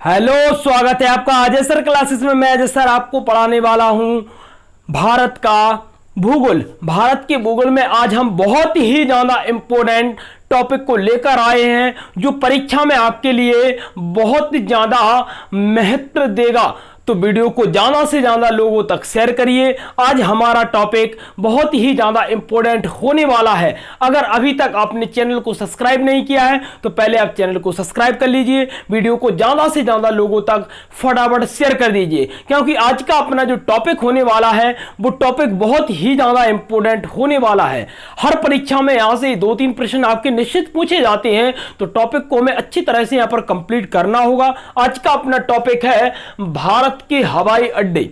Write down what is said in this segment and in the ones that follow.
Hello, स्वागत है आपका अजय सर क्लासेस में। मैं अजय सर आपको पढ़ाने वाला हूं भारत का भूगोल। भारत के भूगोल में आज हम बहुत ही ज्यादा इंपॉर्टेंट टॉपिक को लेकर आए हैं जो परीक्षा में आपके लिए बहुत ज्यादा महत्व देगा। तो वीडियो को ज्यादा से ज्यादा लोगों तक शेयर करिए। आज हमारा टॉपिक बहुत ही ज्यादा इंपॉर्टेंट होने वाला है। अगर अभी तक आपने चैनल को सब्सक्राइब नहीं किया है तो पहले आप चैनल को सब्सक्राइब कर लीजिए। वीडियो को ज्यादा से ज्यादा लोगों तक फटाफट शेयर कर दीजिए, क्योंकि आज का अपना जो टॉपिक होने वाला है वो टॉपिक बहुत ही ज्यादा इंपॉर्टेंट होने वाला है। हर परीक्षा में यहां से 2-3 प्रश्न आपके निश्चित पूछे जाते हैं, तो टॉपिक को हमें अच्छी तरह से यहां पर कंप्लीट करना होगा। आज का अपना टॉपिक है भारत के हवाई अड्डे।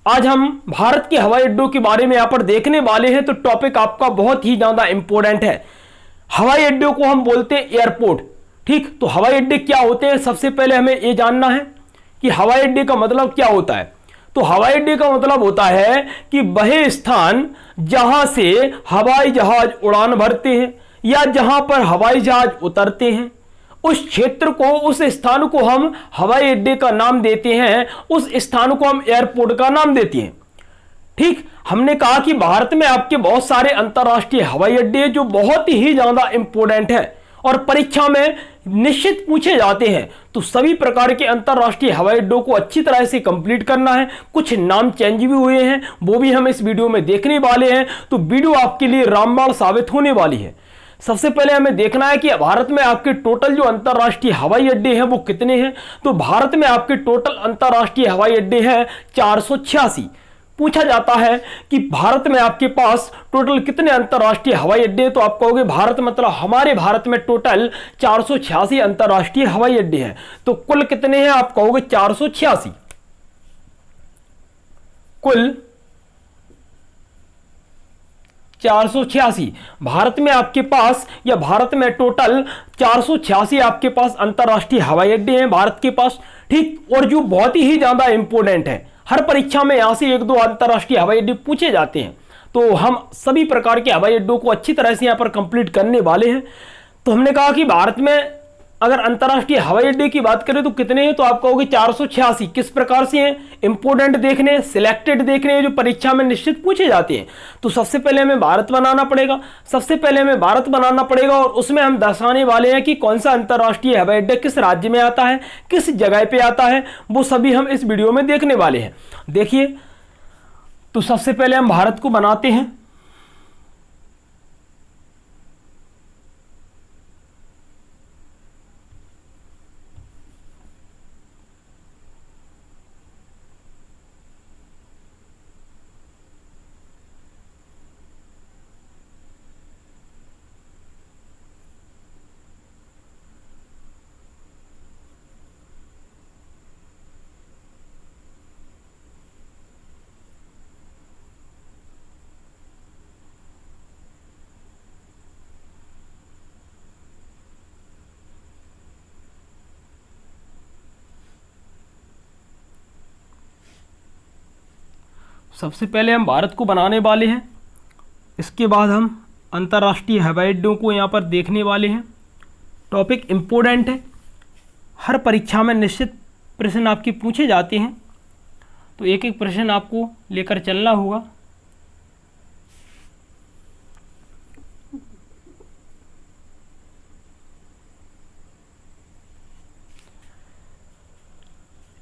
आज हम भारत के हवाई अड्डों के बारे में यहां पर देखने वाले हैं, तो टॉपिक आपका बहुत ही ज्यादा इंपॉर्टेंट है। हवाई अड्डों को हम बोलते हैं एयरपोर्ट। ठीक, तो हवाई अड्डे क्या होते हैं, सबसे पहले हमें यह जानना है कि हवाई अड्डे का मतलब क्या होता है। तो हवाई अड्डे का मतलब होता है कि वह स्थान जहां से हवाई जहाज उड़ान भरते हैं या जहां पर हवाई जहाज उतरते हैं, उस क्षेत्र को, उस स्थान को हम हवाई अड्डे का नाम देते हैं। उस स्थान को हम एयरपोर्ट का नाम देते हैं। ठीक, हमने कहा कि भारत में आपके बहुत सारे अंतरराष्ट्रीय हवाई अड्डे जो बहुत ही ज्यादा इंपॉर्टेंट है और परीक्षा में निश्चित पूछे जाते हैं। तो सभी प्रकार के अंतरराष्ट्रीय हवाई अड्डों को अच्छी तरह से कंप्लीट करना है। कुछ नाम चेंज भी हुए हैं, वो भी हम इस वीडियो में देखने वाले हैं। तो वीडियो आपके लिए रामबाण साबित होने वाली है। सबसे पहले हमें देखना है कि भारत में आपके टोटल जो अंतरराष्ट्रीय हवाई अड्डे हैं वो कितने हैं। तो भारत में आपके टोटल अंतरराष्ट्रीय हवाई अड्डे हैं 486। पूछा जाता है कि भारत में आपके पास टोटल कितने अंतरराष्ट्रीय हवाई अड्डे हैं, तो आप कहोगे भारत मतलब हमारे भारत में टोटल 486 अंतरराष्ट्रीय हवाई अड्डे हैं। तो कुल कितने हैं, आप कहोगे 486। कुल 486 भारत में आपके पास, या भारत में टोटल 486 आपके पास अंतरराष्ट्रीय हवाई अड्डे हैं भारत के पास। ठीक, और जो बहुत ही ज्यादा इंपॉर्टेंट है, हर परीक्षा में यहां से 1-2 अंतरराष्ट्रीय हवाई अड्डे पूछे जाते हैं। तो हम सभी प्रकार के हवाई अड्डों को अच्छी तरह से यहां पर कंप्लीट करने वाले हैं। तो हमने कहा कि भारत में अगर अंतरराष्ट्रीय हवाई अड्डे की बात करें तो कितने हैं, तो आप कहोगे 486। किस प्रकार से हैं, इंपोर्टेंट देखने, सिलेक्टेड देखने, जो परीक्षा में निश्चित पूछे जाते हैं। तो सबसे पहले हमें भारत बनाना पड़ेगा। सबसे पहले हमें भारत बनाना पड़ेगा और उसमें हम दर्शाने वाले हैं कि कौन सा अंतरराष्ट्रीय हवाई अड्डा किस राज्य में आता है, किस जगह पे आता है, वो सभी हम इस वीडियो में देखने वाले हैं। देखिए, तो सबसे पहले हम भारत को बनाते हैं। सबसे पहले हम भारत को बनाने वाले हैं, इसके बाद हम अंतर्राष्ट्रीय हवाई अड्डों को यहाँ पर देखने वाले हैं। टॉपिक इम्पोर्टेंट है, हर परीक्षा में निश्चित प्रश्न आपके पूछे जाते हैं, तो एक एक प्रश्न आपको लेकर चलना होगा।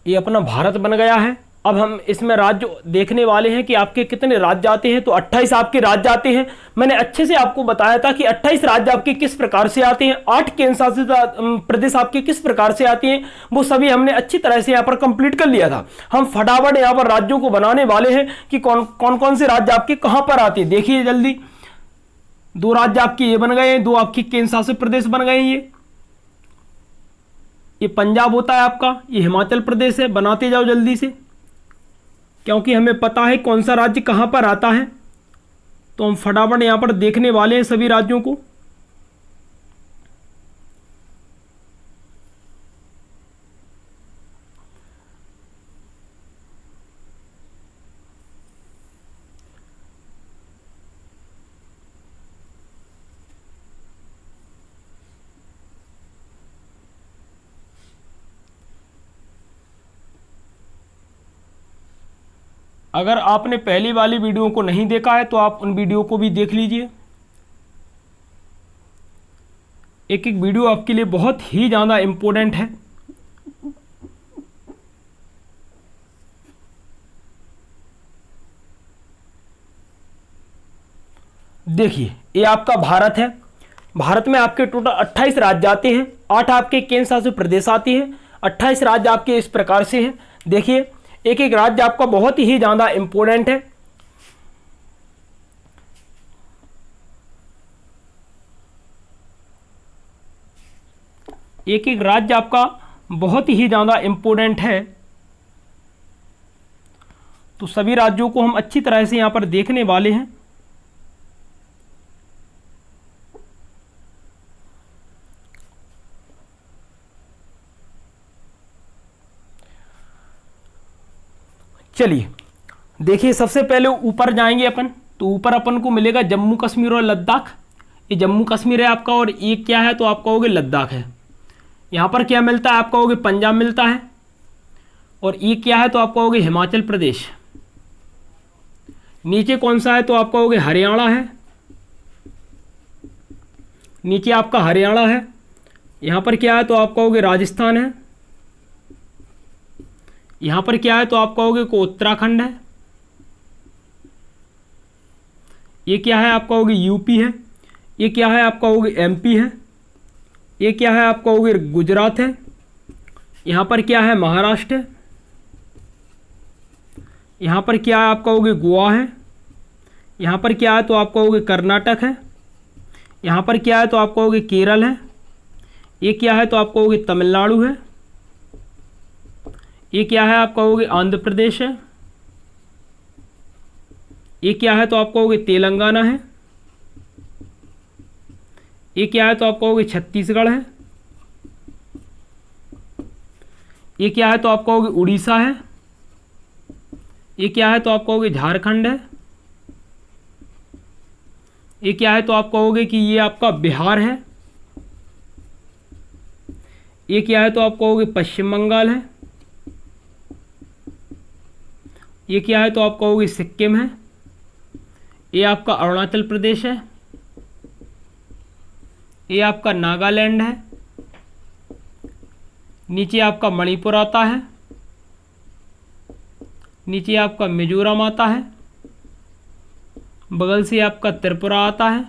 ये अपना भारत बन गया है। अब हम इसमें राज्य देखने वाले हैं कि आपके कितने राज्य आते हैं। तो 28 आपके राज्य आते हैं। मैंने अच्छे से आपको बताया था कि 28 राज्य आपके किस प्रकार से आते हैं, 8 केंद्र शासित प्रदेश आपके किस प्रकार से आते हैं, वो सभी हमने अच्छी तरह से यहाँ पर कंप्लीट कर लिया था। हम फटाफट यहाँ पर राज्यों को बनाने वाले हैं कि कौन कौन से राज्य आपके कहाँ पर आते हैं। देखिए जल्दी, 2 राज्य आपके ये बन गए हैं, 2 आपके केंद्र शासित प्रदेश बन गए हैं। ये पंजाब होता है आपका, ये हिमाचल प्रदेश है। बनाते जाओ जल्दी से, क्योंकि हमें पता है कौन सा राज्य कहां पर आता है। तो हम फटाफट यहां पर देखने वाले हैं सभी राज्यों को। अगर आपने पहली वाली वीडियो को नहीं देखा है तो आप उन वीडियो को भी देख लीजिए। एक एक वीडियो आपके लिए बहुत ही ज़्यादा इम्पोर्टेंट है। देखिए, ये आपका भारत है। भारत में आपके टोटल 28 राज्य आते हैं, 8 आपके केंद्र शासित प्रदेश आते हैं। 28 राज्य आपके इस प्रकार से हैं। देखिए, एक एक राज्य आपका बहुत ही ज़्यादा इम्पोर्टेंट है। एक एक राज्य आपका बहुत ही ज़्यादा इम्पोर्टेंट है। तो सभी राज्यों को हम अच्छी तरह से यहाँ पर देखने वाले हैं। चलिए देखिए, सबसे पहले ऊपर जाएंगे अपन, तो ऊपर अपन को मिलेगा जम्मू कश्मीर और लद्दाख। ये जम्मू कश्मीर है आपका, और ये क्या है तो आप कहोगे लद्दाख है। यहाँ पर क्या मिलता है, आप कहोगे पंजाब मिलता है। और ये क्या है तो आप कहोगे हिमाचल प्रदेश। नीचे कौन सा है तो आप कहोगे हरियाणा है। नीचे आपका हरियाणा है। यहाँ पर क्या है तो आप कहोगे राजस्थान है। यहाँ पर क्या है तो आप कहोगे को उत्तराखंड है। ये क्या है आप कहोगे यूपी है। ये क्या है आप कहोगे एमपी है। ये क्या है आप कहोगे गुजरात है। यहाँ पर क्या है महाराष्ट्र है। यहाँ पर क्या है आप कहोगे गोवा है। यहाँ पर क्या है तो आप कहोगे कर्नाटक है। यहाँ पर क्या है तो आप कहोगे केरल है। ये क्या है तो आप कहोगे तमिलनाडु है। ये क्या है आप कहोगे आंध्र प्रदेश है। ये क्या है तो आप कहोगे तेलंगाना है। ये क्या है तो आप कहोगे छत्तीसगढ़ है। ये क्या है तो आप कहोगे उड़ीसा है। ये क्या है तो आप कहोगे झारखंड है। ये क्या है तो आप कहोगे कि ये आपका बिहार है। ये क्या है तो आप कहोगे पश्चिम बंगाल है। ये क्या है तो आप कहोगे सिक्किम है। ये आपका अरुणाचल प्रदेश है। ये आपका नागालैंड है। नीचे आपका मणिपुर आता है। नीचे आपका मिजोरम आता है। बगल से आपका त्रिपुरा आता है।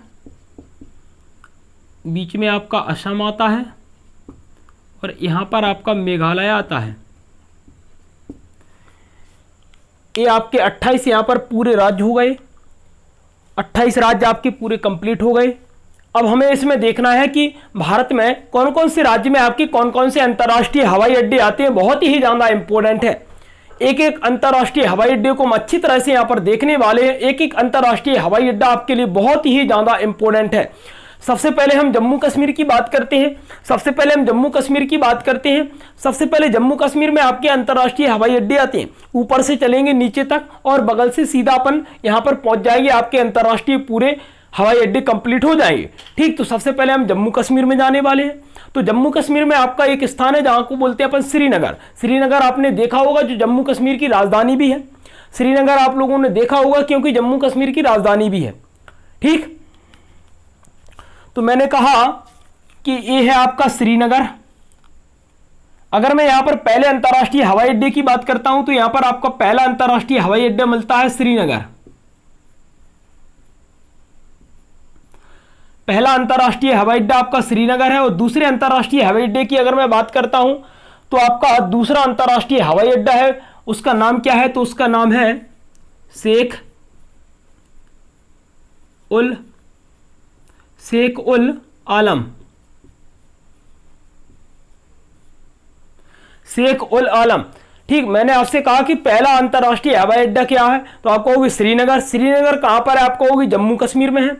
बीच में आपका असम आता है। और यहाँ पर आपका मेघालय आता है। ये आपके 28 यहाँ पर पूरे राज्य हो गए। 28 राज्य आपके पूरे कंप्लीट हो गए। अब हमें इसमें देखना है कि भारत में कौन कौन से राज्य में आपके कौन कौन से अंतर्राष्ट्रीय हवाई अड्डे आते हैं। बहुत ही ज़्यादा इंपॉर्टेंट है। एक एक अंतर्राष्ट्रीय हवाई अड्डे को हम अच्छी तरह से यहाँ पर देखने वाले हैं। एक एक अंतर्राष्ट्रीय हवाई अड्डा आपके लिए बहुत ही ज़्यादा इंपॉर्टेंट है। सबसे पहले हम जम्मू कश्मीर की बात करते हैं। सबसे पहले जम्मू कश्मीर में आपके अंतर्राष्ट्रीय हवाई अड्डे आते हैं। ऊपर से चलेंगे नीचे तक और बगल से सीधा अपन यहाँ पर पहुँच जाएंगे। आपके अंतर्राष्ट्रीय पूरे हवाई अड्डे कंप्लीट हो जाएंगे। ठीक, तो सबसे पहले हम जम्मू कश्मीर में जाने वाले हैं। तो जम्मू कश्मीर में आपका एक स्थान है जहाँ को बोलते हैं अपन श्रीनगर। श्रीनगर आपने देखा होगा, जो जम्मू कश्मीर की राजधानी भी है। श्रीनगर आप लोगों ने देखा होगा क्योंकि जम्मू कश्मीर की राजधानी भी है। ठीक, तो मैंने कहा कि ये है आपका श्रीनगर। अगर मैं यहाँ पर पहले अंतर्राष्ट्रीय हवाई अड्डे की बात करता हूं तो यहाँ पर आपका पहला अंतर्राष्ट्रीय हवाई अड्डा मिलता है श्रीनगर। पहला अंतर्राष्ट्रीय हवाई अड्डा आपका श्रीनगर है। और दूसरे अंतर्राष्ट्रीय हवाई अड्डे की अगर मैं बात करता हूं तो आपका दूसरा अंतर्राष्ट्रीय हवाई अड्डा है, उसका नाम क्या है तो उसका नाम है शेख उल आलम। शेख उल आलम। ठीक, मैंने आपसे कहा कि पहला अंतर्राष्ट्रीय हवाई अड्डा क्या है तो आप कहोगे श्रीनगर। श्रीनगर कहां पर है आप कहोगे जम्मू कश्मीर में है।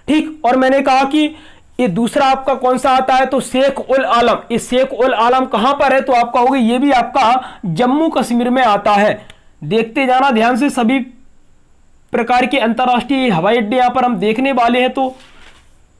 ठीक, और मैंने कहा कि ये दूसरा आपका कौन सा आता है तो शेख उल आलम। ये शेख उल आलम कहां पर है तो आप कहोगे ये भी आपका जम्मू कश्मीर में आता है। देखते जाना ध्यान से, सभी प्रकार के अंतर्राष्ट्रीय हवाई अड्डे यहां पर हम देखने वाले हैं। तो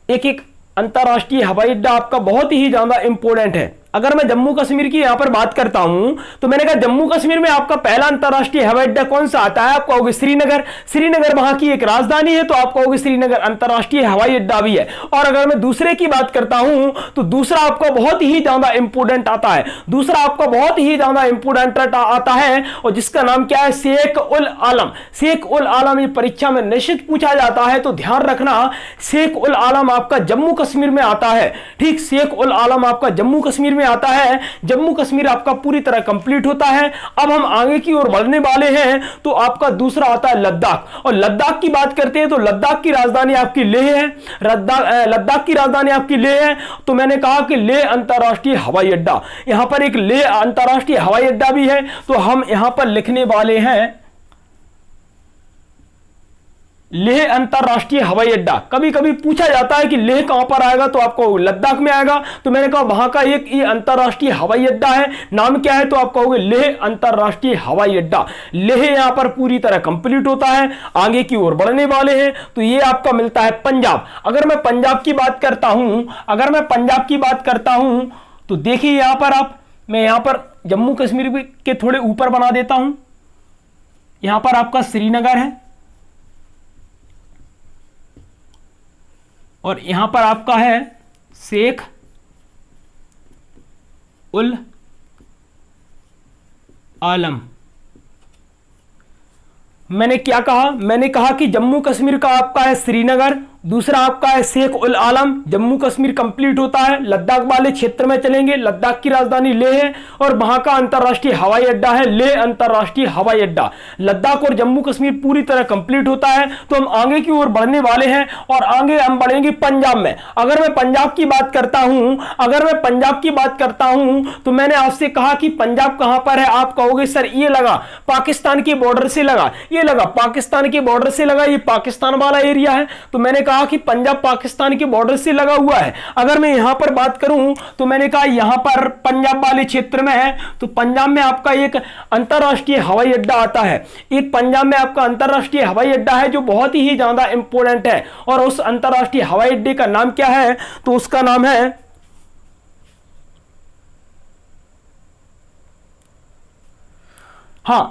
एक एक अंतर्राष्ट्रीय हवाई अड्डा आपका बहुत ही ज्यादा इंपॉर्टेंट है। अगर मैं जम्मू कश्मीर की यहां पर बात करता हूं तो मैंने कहा जम्मू कश्मीर में आपका पहला अंतरराष्ट्रीय हवाई अड्डा कौन सा आता है? आप कहोगे श्रीनगर। श्रीनगर वहां की एक राजधानी है तो आप कहोगे श्रीनगर अंतरराष्ट्रीय हवाई अड्डा भी है। और अगर मैं दूसरे की बात करता हूं तो दूसरा आपका बहुत ही ज्यादा इंपोर्टेंट आता है, दूसरा आपका बहुत ही ज्यादा इंपोर्टेंट आता है और जिसका नाम क्या है? शेख उल आलम। शेख उल आलम ये परीक्षा में निश्चित पूछा जाता है, तो ध्यान रखना शेख उल आलम आपका जम्मू कश्मीर में आता है। ठीक, शेख उल आलम आपका जम्मू कश्मीर में आता है। जम्मू कश्मीर आपका पूरी तरह कंप्लीट होता है। अब हम आगे की ओर बढ़ने वाले हैं तो आपका दूसरा आता है लद्दाख। और लद्दाख की बात करते हैं तो लद्दाख की राजधानी आपकी लेह है। लद्दाख की राजधानी आपकी लेह है। तो मैंने कहा कि लेह अंतरराष्ट्रीय हवाई अड्डा, यहां पर एक लेह अंतरराष्ट्रीय हवाई अड्डा भी है। तो हम यहां पर लिखने वाले हैं लेह अंतरराष्ट्रीय हवाई अड्डा। कभी कभी पूछा जाता है कि लेह कहां पर आएगा, तो आपको लद्दाख में आएगा। तो मैंने कहा वहां का एक ये अंतरराष्ट्रीय हवाई अड्डा है, नाम क्या है? तो आप कहोगे लेह अंतरराष्ट्रीय हवाई अड्डा। लेह यहां पर पूरी तरह कंप्लीट होता है, आगे की ओर बढ़ने वाले हैं। तो ये आपका मिलता है पंजाब। अगर मैं पंजाब की बात करता हूं तो देखिए यहां पर मैं यहां पर जम्मू कश्मीर के थोड़े ऊपर बना देता हूं। यहां पर आपका श्रीनगर है और यहां पर आपका है शेख उल आलम। मैंने क्या कहा? मैंने कहा कि जम्मू कश्मीर का आपका है श्रीनगर, दूसरा आपका है शेख उल आलम। जम्मू कश्मीर कंप्लीट होता है, लद्दाख वाले क्षेत्र में चलेंगे। लद्दाख की राजधानी लेह है और वहां का अंतरराष्ट्रीय हवाई अड्डा है लेह अंतरराष्ट्रीय हवाई अड्डा। लद्दाख और जम्मू कश्मीर पूरी तरह कंप्लीट होता है। तो हम आगे की ओर बढ़ने वाले हैं और आगे हम बढ़ेंगे पंजाब में। अगर मैं पंजाब की बात करता हूं तो मैंने आपसे कहा कि पंजाब कहां पर है? आप कहोगे सर ये लगा पाकिस्तान के बॉर्डर से लगा, ये लगा पाकिस्तान के बॉर्डर से लगा, ये पाकिस्तान वाला एरिया है। तो मैंने कहा कि पंजाब पाकिस्तान के बॉर्डर से लगा हुआ है। अगर मैं यहां पर बात करूं तो मैंने कहा यहां पर पंजाब वाले क्षेत्र में है। तो पंजाब में आपका एक अंतरराष्ट्रीय हवाई अड्डा आता है। एक पंजाब में आपका अंतरराष्ट्रीय हवाई अड्डा है जो बहुत ही ज्यादा इंपॉर्टेंट है। और उस अंतरराष्ट्रीय हवाई अड्डे का नाम क्या है? तो उसका नाम है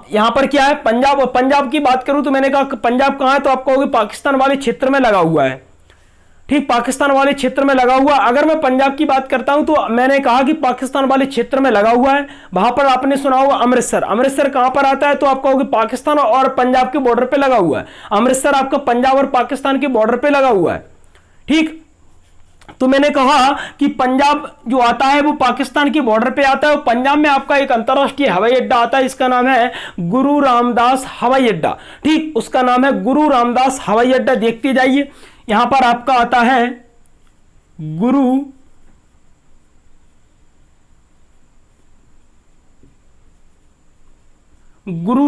यहां पर क्या है? पंजाब। और पंजाब की बात करूं तो मैंने कहा पंजाब कहां है? तो आप कहोगे पाकिस्तान वाले क्षेत्र में लगा हुआ है। ठीक, पाकिस्तान वाले क्षेत्र में लगा हुआ। अगर मैं पंजाब की बात करता हूं तो मैंने कहा कि पाकिस्तान वाले क्षेत्र में लगा हुआ है। वहां पर आपने सुना होगा अमृतसर। अमृतसर कहां पर आता है? तो आप कहोगे पाकिस्तान और पंजाब के बॉर्डर पे लगा हुआ है। अमृतसर आपका पंजाब और पाकिस्तान के बॉर्डर पे लगा हुआ है। ठीक, तो मैंने कहा कि पंजाब जो आता है वो पाकिस्तान के बॉर्डर पे आता है। और पंजाब में आपका एक अंतरराष्ट्रीय हवाई अड्डा आता है, इसका नाम है गुरु रामदास हवाई अड्डा। ठीक, उसका नाम है गुरु रामदास हवाई अड्डा। देखते जाइए, यहां पर आपका आता है गुरु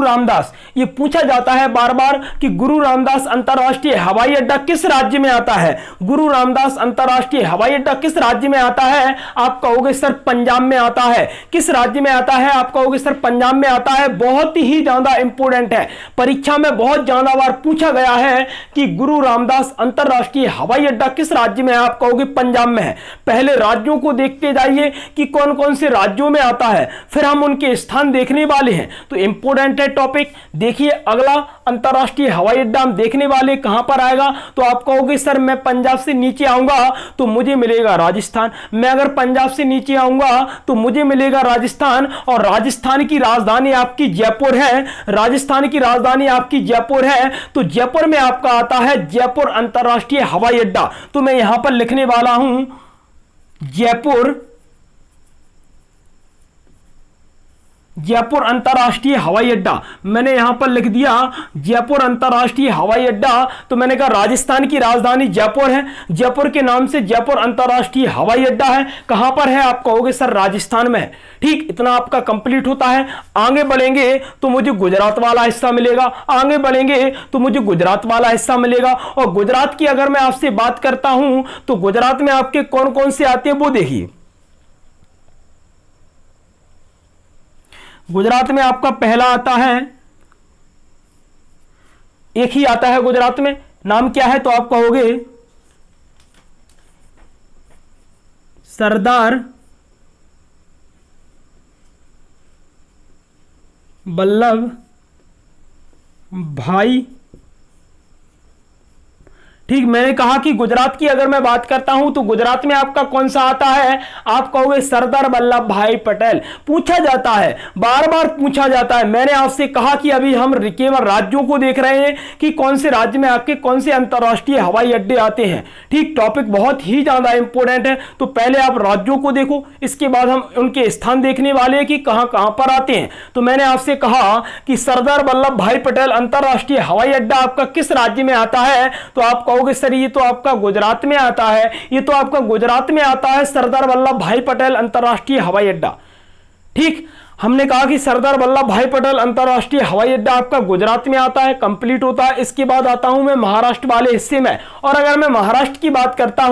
रामदास। ये पूछा जाता है बार बार कि गुरु रामदास अंतरराष्ट्रीय हवाई अड्डा किस राज्य में आता है? गुरु रामदास अंतरराष्ट्रीय हवाई अड्डा किस राज्य में आता है? आप कहोगे सर पंजाब में आता है। किस राज्य में आता है? आप कहोगे सर पंजाब में आता है। बहुत ही ज्यादा इंपॉर्टेंट है, परीक्षा में बहुत ज्यादा बार पूछा गया है कि गुरु रामदास अंतरराष्ट्रीय हवाई अड्डा किस राज्य में है? आप कहोगे पंजाब में है। पहले राज्यों को देखते जाइए कि कौन कौन से राज्यों में आता है, फिर हम उनके स्थान देखने वाले हैं। तो इंपोर्टेंट है टॉपिक। देखिए अगला अंतरराष्ट्रीय हवाई अड्डा हम देखने वाले कहां पर आएगा? तो आप कहोगे सर मैं पंजाब से नीचे आऊंगा तो मुझे मिलेगा राजस्थान। मैं अगर पंजाब से नीचे आऊंगा तो मुझे मिलेगा राजस्थान। और राजस्थान की राजधानी आपकी जयपुर है। राजस्थान की राजधानी आपकी जयपुर है। तो जयपुर में आपका आता है जयपुर अंतरराष्ट्रीय हवाई अड्डा। तो मैं यहां पर लिखने वाला हूं जयपुर अंतरराष्ट्रीय हवाई अड्डा। मैंने यहां पर लिख दिया जयपुर अंतरराष्ट्रीय हवाई अड्डा। तो मैंने कहा राजस्थान की राजधानी जयपुर है, जयपुर के नाम से जयपुर अंतरराष्ट्रीय हवाई अड्डा है। कहां पर है? आप कहोगे सर राजस्थान में है। ठीक, इतना आपका कंप्लीट होता है। आगे बढ़ेंगे तो मुझे गुजरात वाला हिस्सा मिलेगा। आगे बढ़ेंगे तो मुझे गुजरात वाला हिस्सा मिलेगा। और गुजरात की अगर मैं आपसे बात करता हूं तो गुजरात में आपके कौन कौन से आते हैं वो देखिए। गुजरात में आपका पहला आता है, एक ही आता है गुजरात में, नाम क्या है? तो आप कहोगे सरदार वल्लभ भाई, ठीक। मैंने कहा कि गुजरात की अगर मैं बात करता हूं तो गुजरात में आपका कौन सा आता है, आप कहोगे सरदार वल्लभ भाई पटेल। पूछा जाता है, बार बार पूछा जाता है। मैंने आपसे कहा कि अभी हम केवल राज्यों को देख रहे हैं कि कौन से राज्य में आपके कौन से अंतर्राष्ट्रीय हवाई अड्डे आते हैं। ठीक, टॉपिक बहुत ही ज्यादा इंपॉर्टेंट है। तो पहले आप राज्यों को देखो, इसके बाद हम उनके स्थान देखने वाले हैं कि कहां कहां पर आते हैं। तो मैंने आपसे कहा कि सरदार वल्लभ भाई पटेल अंतर्राष्ट्रीय हवाई अड्डा आपका किस राज्य में आता है, तो आप कहोगे सर ये तो आपका गुजरात में आता है, ये तो आपका गुजरात में आता है सरदार वल्लभ भाई पटेल अंतर्राष्ट्रीय हवाई अड्डा। ठीक, हमने कहा कि सरदार वल्लभ भाई पटेल अंतर्राष्ट्रीय हवाई अड्डा आपका गुजरात में आता है, कंप्लीट होता है। इसके बाद आता हूं मैं महाराष्ट्र वाले हिस्से में, और अगर मैं महाराष्ट्र की बात करता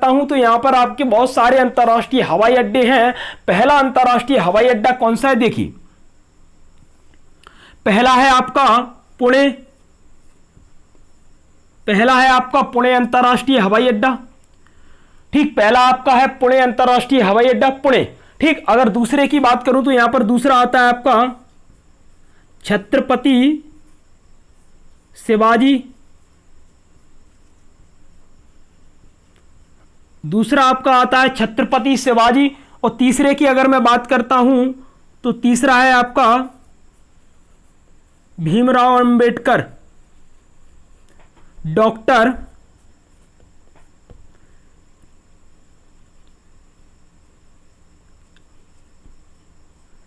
हूं तो यहां पर आपके बहुत सारे अंतर्राष्ट्रीय हवाई अड्डे हैं। पहला अंतर्राष्ट्रीय हवाई अड्डा कौन सा है, देखिए पहला है आपका पुणे, पहला है आपका पुणे अंतर्राष्ट्रीय हवाई अड्डा। ठीक, पहला आपका है पुणे अंतर्राष्ट्रीय हवाई अड्डा, पुणे। ठीक, अगर दूसरे की बात करूं तो यहां पर दूसरा आता है आपका छत्रपति शिवाजी, दूसरा आपका आता है छत्रपति शिवाजी। और तीसरे की अगर मैं बात करता हूं तो तीसरा है आपका भीमराव अंबेडकर,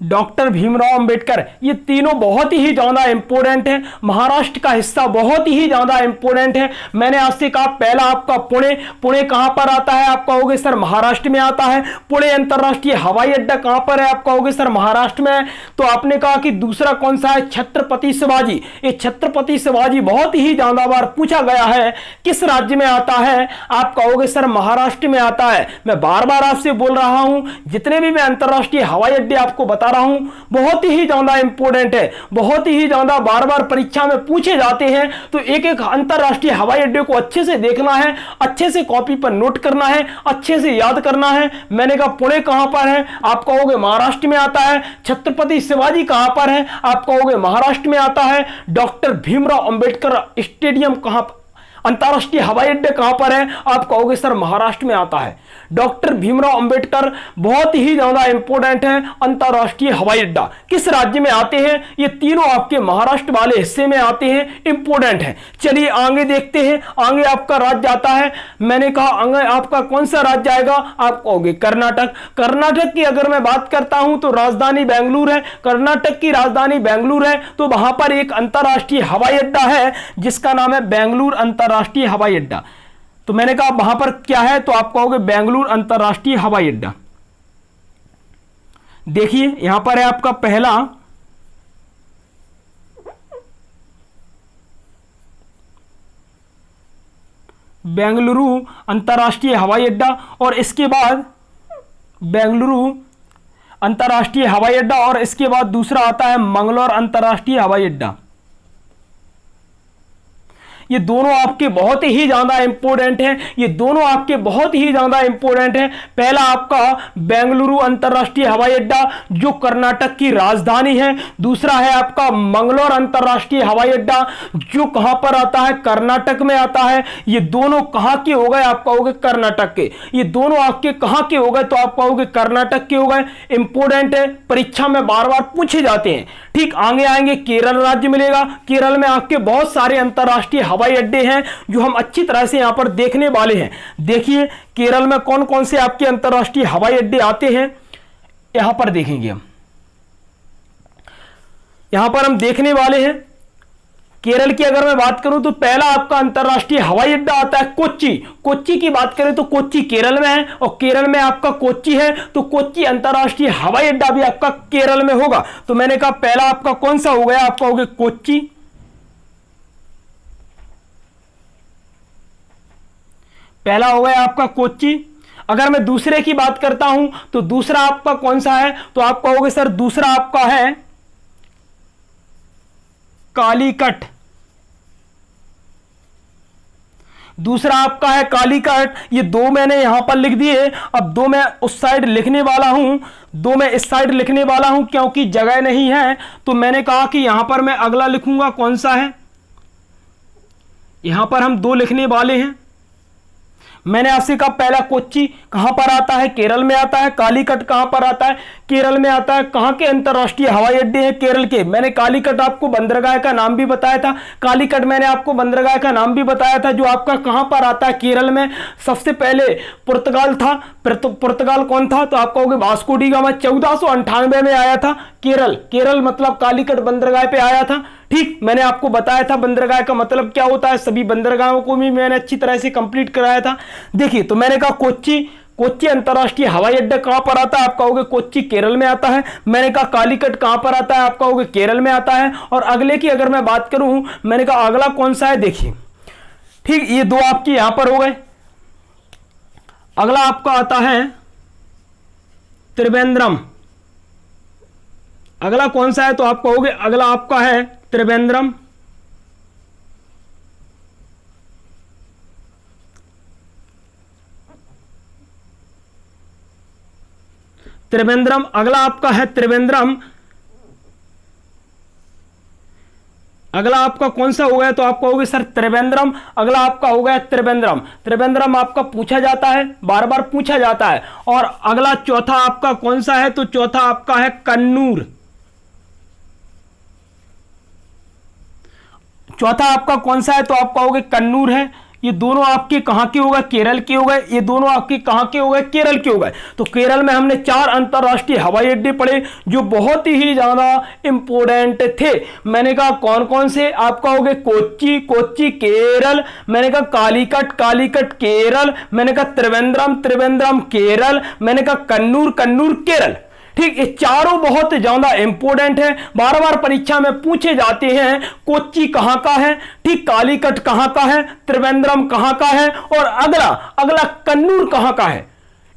डॉक्टर भीमराव अंबेडकर। ये तीनों बहुत ही ज्यादा इंपॉर्टेंट है, महाराष्ट्र का हिस्सा बहुत ही ज्यादा इंपॉर्टेंट है। मैंने आपसे कहा पहला आपका पुणे, पुणे कहां पर आता है, आप कहोगे सर महाराष्ट्र में आता है। पुणे अंतर्राष्ट्रीय हवाई अड्डा कहां पर है, आप कहोगे सर महाराष्ट्र में है। तो आपने कहा कि दूसरा कौन सा है, छत्रपति शिवाजी। ये छत्रपति शिवाजी बहुत ही ज्यादा बार पूछा गया है, किस राज्य में आता है, आप कहोगे सर महाराष्ट्र में आता है। मैं बार बार आपसे बोल रहा हूं, जितने भी मैं अंतर्राष्ट्रीय हवाई अड्डे आपको बता रहा हूं बहुत ही ज्यादा इंपॉर्टेंट है, बहुत ही ज्यादा बार बार परीक्षा में पूछे जाते हैं। तो एक एक अंतर्राष्ट्रीय हवाई अड्डे को अच्छे से देखना है, अच्छे से कॉपी पर नोट करना है, अच्छे से याद करना है। मैंने कहा पुणे कहां पर है, आप कहोगे महाराष्ट्र में आता है। छत्रपति शिवाजी कहां पर है, आप कहोगे महाराष्ट्र में आता है। डॉक्टर भीमराव अंबेडकर स्टेडियम कहां पर, अंतर्राष्ट्रीय हवाई अड्डे कहां पर है, आप कहोगे सर महाराष्ट्र में आता है। डॉक्टर भीमराव अंबेडकर बहुत ही ज्यादा इंपॉर्टेंट है। अंतर्राष्ट्रीय हवाई अड्डा किस राज्य में आते हैं, ये तीनों आपके महाराष्ट्र वाले हिस्से में आते हैं, इंपॉर्टेंट है। चलिए आगे देखते हैं, आगे आपका राज्य आता है। मैंने कहा आगे आपका कौन सा राज्य आएगा, आप कहोगे कर्नाटक। कर्नाटक की अगर मैं बात करता हूं तो राजधानी बेंगलुरु है, कर्नाटक की राजधानी बेंगलुरु है। तो वहां पर एक अंतर्राष्ट्रीय हवाई अड्डा है जिसका नाम है बेंगलुरु अंतर्राष्ट्रीय हवाई अड्डा। तो मैंने कहा वहां पर क्या है, तो आप कहोगे बेंगलुरु अंतर्राष्ट्रीय हवाई अड्डा। देखिए यहां पर है आपका पहला बेंगलुरु अंतर्राष्ट्रीय हवाई अड्डा, और इसके बाद बेंगलुरु अंतर्राष्ट्रीय हवाई अड्डा, और इसके बाद दूसरा आता है मंगलौर अंतर्राष्ट्रीय हवाई अड्डा। ये दोनों आपके बहुत ही ज्यादा इंपॉर्टेंट हैं, ये दोनों आपके बहुत ही ज्यादा इंपॉर्टेंट हैं। पहला आपका बेंगलुरु अंतर्राष्ट्रीय हवाई अड्डा जो कर्नाटक की राजधानी है, दूसरा है आपका मंगलौर अंतर्राष्ट्रीय हवाई अड्डा जो कहां पर आता है, कर्नाटक में आता है। ये दोनों कहां के हो गए, आप कहोगे कर्नाटक के। ये दोनों आपके कहां के हो गए, तो आप कहोगे कर्नाटक के हो गए। इंपॉर्टेंट है, परीक्षा में बार बार पूछे जाते हैं। ठीक, आगे आएंगे केरल राज्य मिलेगा। केरल में आपके बहुत सारे अंतर्राष्ट्रीय हवाई अड्डे हैं जो हम अच्छी तरह से यहां पर देखने वाले हैं। देखिए केरल में कौन कौन से आपके अंतर्राष्ट्रीय हवाई अड्डे आते हैं, यहां पर देखेंगे हम। यहां पर हम देखने वाले हैं केरल की अगर मैं बात करूं तो पहला आपका अंतर्राष्ट्रीय हवाई अड्डा आता है कोच्चि। कोच्चि की बात करें तो कोच्चि केरल में है, और केरल में आपका कोच्चि है, तो कोच्चि अंतर्राष्ट्रीय हवाई अड्डा भी आपका केरल में होगा। तो मैंने कहा पहला आपका कौन सा हो गया, आप कहोगे कोच्चि। पहला हो गया आपका कोच्चि। अगर मैं दूसरे की बात करता हूं तो दूसरा आपका कौन सा है, तो आप कहोगे सर दूसरा आपका है कालीकट। दूसरा आपका है कालीकट। ये दो मैंने यहां पर लिख दिए, अब दो मैं उस साइड लिखने वाला हूं, दो मैं इस साइड लिखने वाला हूं क्योंकि जगह नहीं है, तो मैंने कहा कि यहां पर मैं अगला लिखूंगा। कौन सा है? यहां पर हम दो लिखने वाले हैं। मैंने आपसे कहा पहला कोच्चि कहां पर आता है? केरल में आता है। कालीकट कहां पर आता है? केरल में आता है। कहां के अंतरराष्ट्रीय हवाई अड्डे हैं? केरल के। मैंने कालीकट आपको बंदरगाह का नाम भी बताया था, कालीकट मैंने आपको बंदरगाह का नाम भी बताया था, जो आपका कहां पर आता है? केरल में। सबसे पहले पुर्तगाल था। पुर्तगाल कौन था? तो आप कहोगे वास्को डी गामा। 1498 में आया था केरल। केरल मतलब कालीकट बंदरगाह पे आया था। ठीक, मैंने आपको बताया था बंदरगाह का मतलब क्या होता है, सभी बंदरगाहों को भी मैंने अच्छी तरह से कंप्लीट कराया था। देखिए, तो मैंने कहा कोच्चि, कोच्चि अंतरराष्ट्रीय हवाई अड्डा कहां पर आता है? आप कहोगे कोच्चि केरल में आता है। मैंने कहा कालीकट कहां पर आता है? आप कहोगे केरल में आता है। और अगले की अगर मैं बात करूं, मैंने कहा अगला कौन सा है? देखिए, ठीक, ये दो आपके यहां पर हो गए। अगला आपका आता है त्रिवेंद्रम। अगला कौन सा है? तो आप कहोगे अगला आपका है त्रिवेंद्रम। त्रिवेंद्रम अगला आपका है त्रिवेंद्रम। अगला आपका कौन सा हो गया? तो आप कहोगे सर त्रिवेंद्रम। अगला आपका हो गया त्रिवेंद्रम। त्रिवेंद्रम आपका पूछा जाता है, बार बार पूछा जाता है। और अगला चौथा आपका कौन सा है? तो चौथा आपका है कन्नूर। चौथा आपका कौन सा है? तो आप कहोगे कन्नूर है। ये दोनों आपके कहां के हो गए? केरल के हो गए। ये दोनों आपके कहां के हो गए? केरल के हो गए। तो केरल में हमने 4 अंतरराष्ट्रीय हवाई अड्डे पढ़े जो बहुत ही ज्यादा इंपोर्टेंट थे। मैंने कहा कौन कौन से? आप कहोगे कोच्चि, कोच्चि केरल। मैंने कहा कालीकट, कालीकट केरल। मैंने कहा त्रिवेंद्रम, त्रिवेंद्रम केरल। मैंने कहा कन्नूर, कन्नूर केरल। ठीक, ये चारों बहुत ज्यादा इंपोर्टेंट है, बार बार परीक्षा में पूछे जाते हैं। कोच्चि कहां का है? ठीक, कालीकट कहां का है? त्रिवेंद्रम कहां का है? और अगला अगला कन्नूर कहां का है?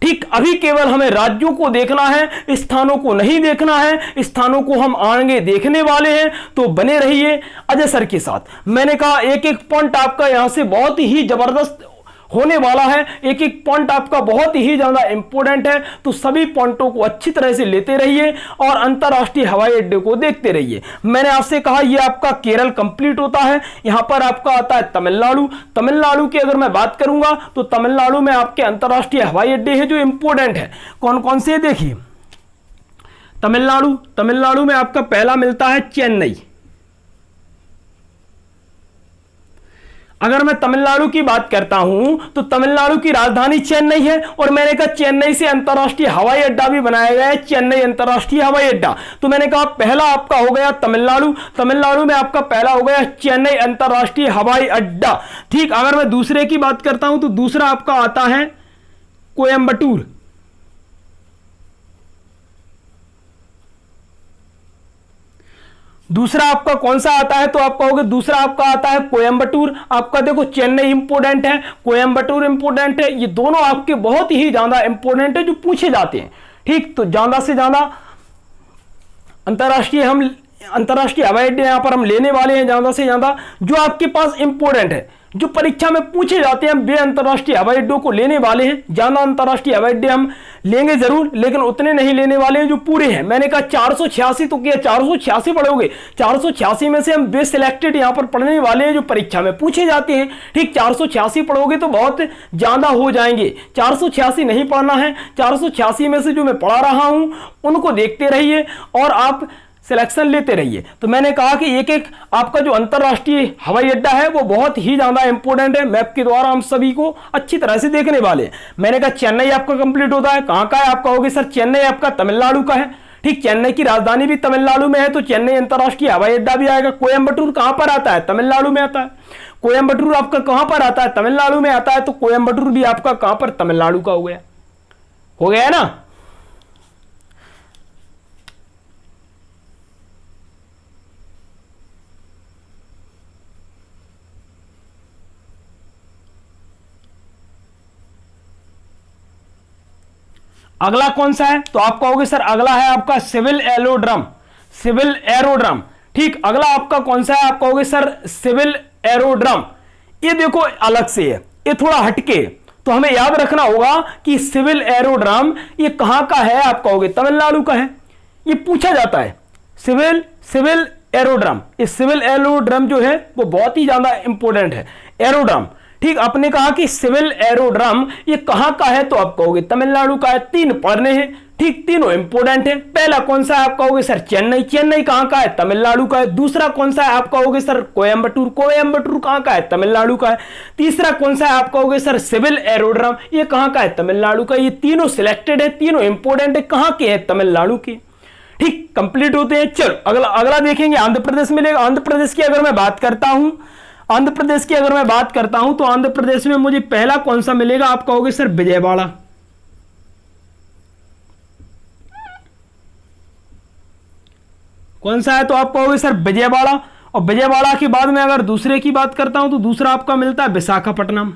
ठीक, अभी केवल हमें राज्यों को देखना है, स्थानों को नहीं देखना है। स्थानों को हम आगे देखने वाले हैं, तो बने रहिए अजय सर के साथ। मैंने कहा एक एक पॉइंट आपका यहां से बहुत ही जबरदस्त होने वाला है, एक एक पॉइंट आपका बहुत ही ज्यादा इंपॉर्टेंट है, तो सभी पॉइंटों को अच्छी तरह से लेते रहिए और अंतरराष्ट्रीय हवाई अड्डे को देखते रहिए। मैंने आपसे कहा यह आपका केरल कंप्लीट होता है। यहां पर आपका आता है तमिलनाडु। तमिलनाडु की अगर मैं बात करूंगा तो तमिलनाडु में आपके अंतरराष्ट्रीय हवाई अड्डे हैं जो इंपॉर्टेंट है। कौन कौन से? देखिए, तमिलनाडु, तमिलनाडु में आपका पहला मिलता है चेन्नई। अगर मैं तमिलनाडु की बात करता हूं तो तमिलनाडु की राजधानी चेन्नई है, और मैंने कहा चेन्नई से अंतरराष्ट्रीय हवाई अड्डा भी बनाया गया है, चेन्नई अंतरराष्ट्रीय हवाई अड्डा। तो मैंने कहा पहला आपका हो गया तमिलनाडु। तमिलनाडु में आपका पहला हो गया चेन्नई अंतरराष्ट्रीय हवाई अड्डा। ठीक, अगर मैं दूसरे की बात करता हूं तो दूसरा आपका आता है कोयम्बटूर। दूसरा आपका कौन सा आता है? तो आप कहोगे दूसरा आपका आता है कोयम्बटूर। आपका देखो चेन्नई इंपोर्टेंट है, कोयम्बटूर इंपोर्टेंट है। ये दोनों आपके बहुत ही ज्यादा इंपोर्टेंट है जो पूछे जाते हैं। ठीक, तो ज्यादा से ज्यादा अंतरराष्ट्रीय हवाई अड्डे यहां पर हम लेने वाले हैं, ज्यादा से ज्यादा जो आपके पास इंपोर्टेंट है, जो परीक्षा में पूछे जाते हैं, वे अंतरराष्ट्रीय हवाई अड्डों को लेने वाले हैं। ज्यादा अंतरराष्ट्रीय हवाई अड्डे हम लेंगे जरूर, लेकिन उतने नहीं लेने वाले हैं जो पूरे हैं। मैंने कहा 486 तो किया, 486 पढ़ोगे। 486 में से हम वे सिलेक्टेड यहां पर पढ़ने वाले हैं जो परीक्षा में पूछे जाते हैं। ठीक, 486 पढ़ोगे तो बहुत ज्यादा हो जाएंगे, 486 नहीं पढ़ना है। 486 में से जो मैं पढ़ा रहा हूं उनको देखते रहिए और आप सिलेक्शन लेते रहिए। तो मैंने कहा कि एक एक आपका जो अंतरराष्ट्रीय हवाई अड्डा है वो बहुत ही ज्यादा इंपॉर्टेंट है। मैप के द्वारा हम सभी को अच्छी तरह से देखने वाले हैं। मैंने कहा चेन्नई आपका कंप्लीट होता है। कहां का है? आप कहोगे सर चेन्नई आपका तमिलनाडु का है। ठीक, चेन्नई की राजधानी भी तमिलनाडु में है, तो चेन्नई अंतरराष्ट्रीय हवाई अड्डा भी आएगा। कोयम्बटूर कहां पर आता है? तमिलनाडु में आता है। कोयम्बटूर आपका कहां पर आता है? तमिलनाडु में आता है, तो कोयम्बटूर भी आपका कहां पर? तमिलनाडु का हो गया ना। अगला कौन सा है? तो आप कहोगे सर अगला है आपका सिविल एरोड्रम। Civil aerodrome. ठीक, अगला आपका कौन सा है? आप कहोगे सर सिविल एरोड्रम। ये देखो अलग से है, ये थोड़ा हटके, तो हमें याद रखना होगा कि सिविल एरोड्रम ये कहां का है, आप कहोगे तमिलनाडु का है, ये पूछा जाता है। सिविल एरोड्रम, ये सिविल एरोड्रम जो है वो बहुत ही ज्यादा इंपॉर्टेंट है, एरोड्रम। ठीक, आपने कहा कि सिविल एरोड्रम ये कहां का है, तो आप कहोगे तमिलनाडु का है। 3 पढ़ने हैं, ठीक, तीनों इंपॉर्टेंट है। पहला कौन सा है, आप कहोगे सर चेन्नई, चेन्नई कहां का है, तमिलनाडु का है। दूसरा कौन सा है, आप कहोगे सर कोयम्बटूर, कोयम्बटूर कहां का है, तमिलनाडु का है। तीसरा कौन सा है, आप कहोगे सर सिविल एरोड्रम, ये कहां का है, तमिलनाडु का। ये तीनों सिलेक्टेड है, तीनों इंपॉर्टेंट है, कहां के है, तमिलनाडु के। ठीक, कंप्लीट होते हैं। चलो अगला देखेंगे, आंध्र प्रदेश मिलेगा। आंध्र प्रदेश की अगर मैं बात करता हूं, आंध्र प्रदेश की अगर मैं बात करता हूं तो आंध्र प्रदेश में मुझे पहला कौन सा मिलेगा, आप कहोगे सर विजयवाड़ा। कौन सा है, तो आप कहोगे सर विजयवाड़ा। और विजयवाड़ा के बाद में अगर दूसरे की बात करता हूं तो दूसरा आपका मिलता है विशाखापट्टनम।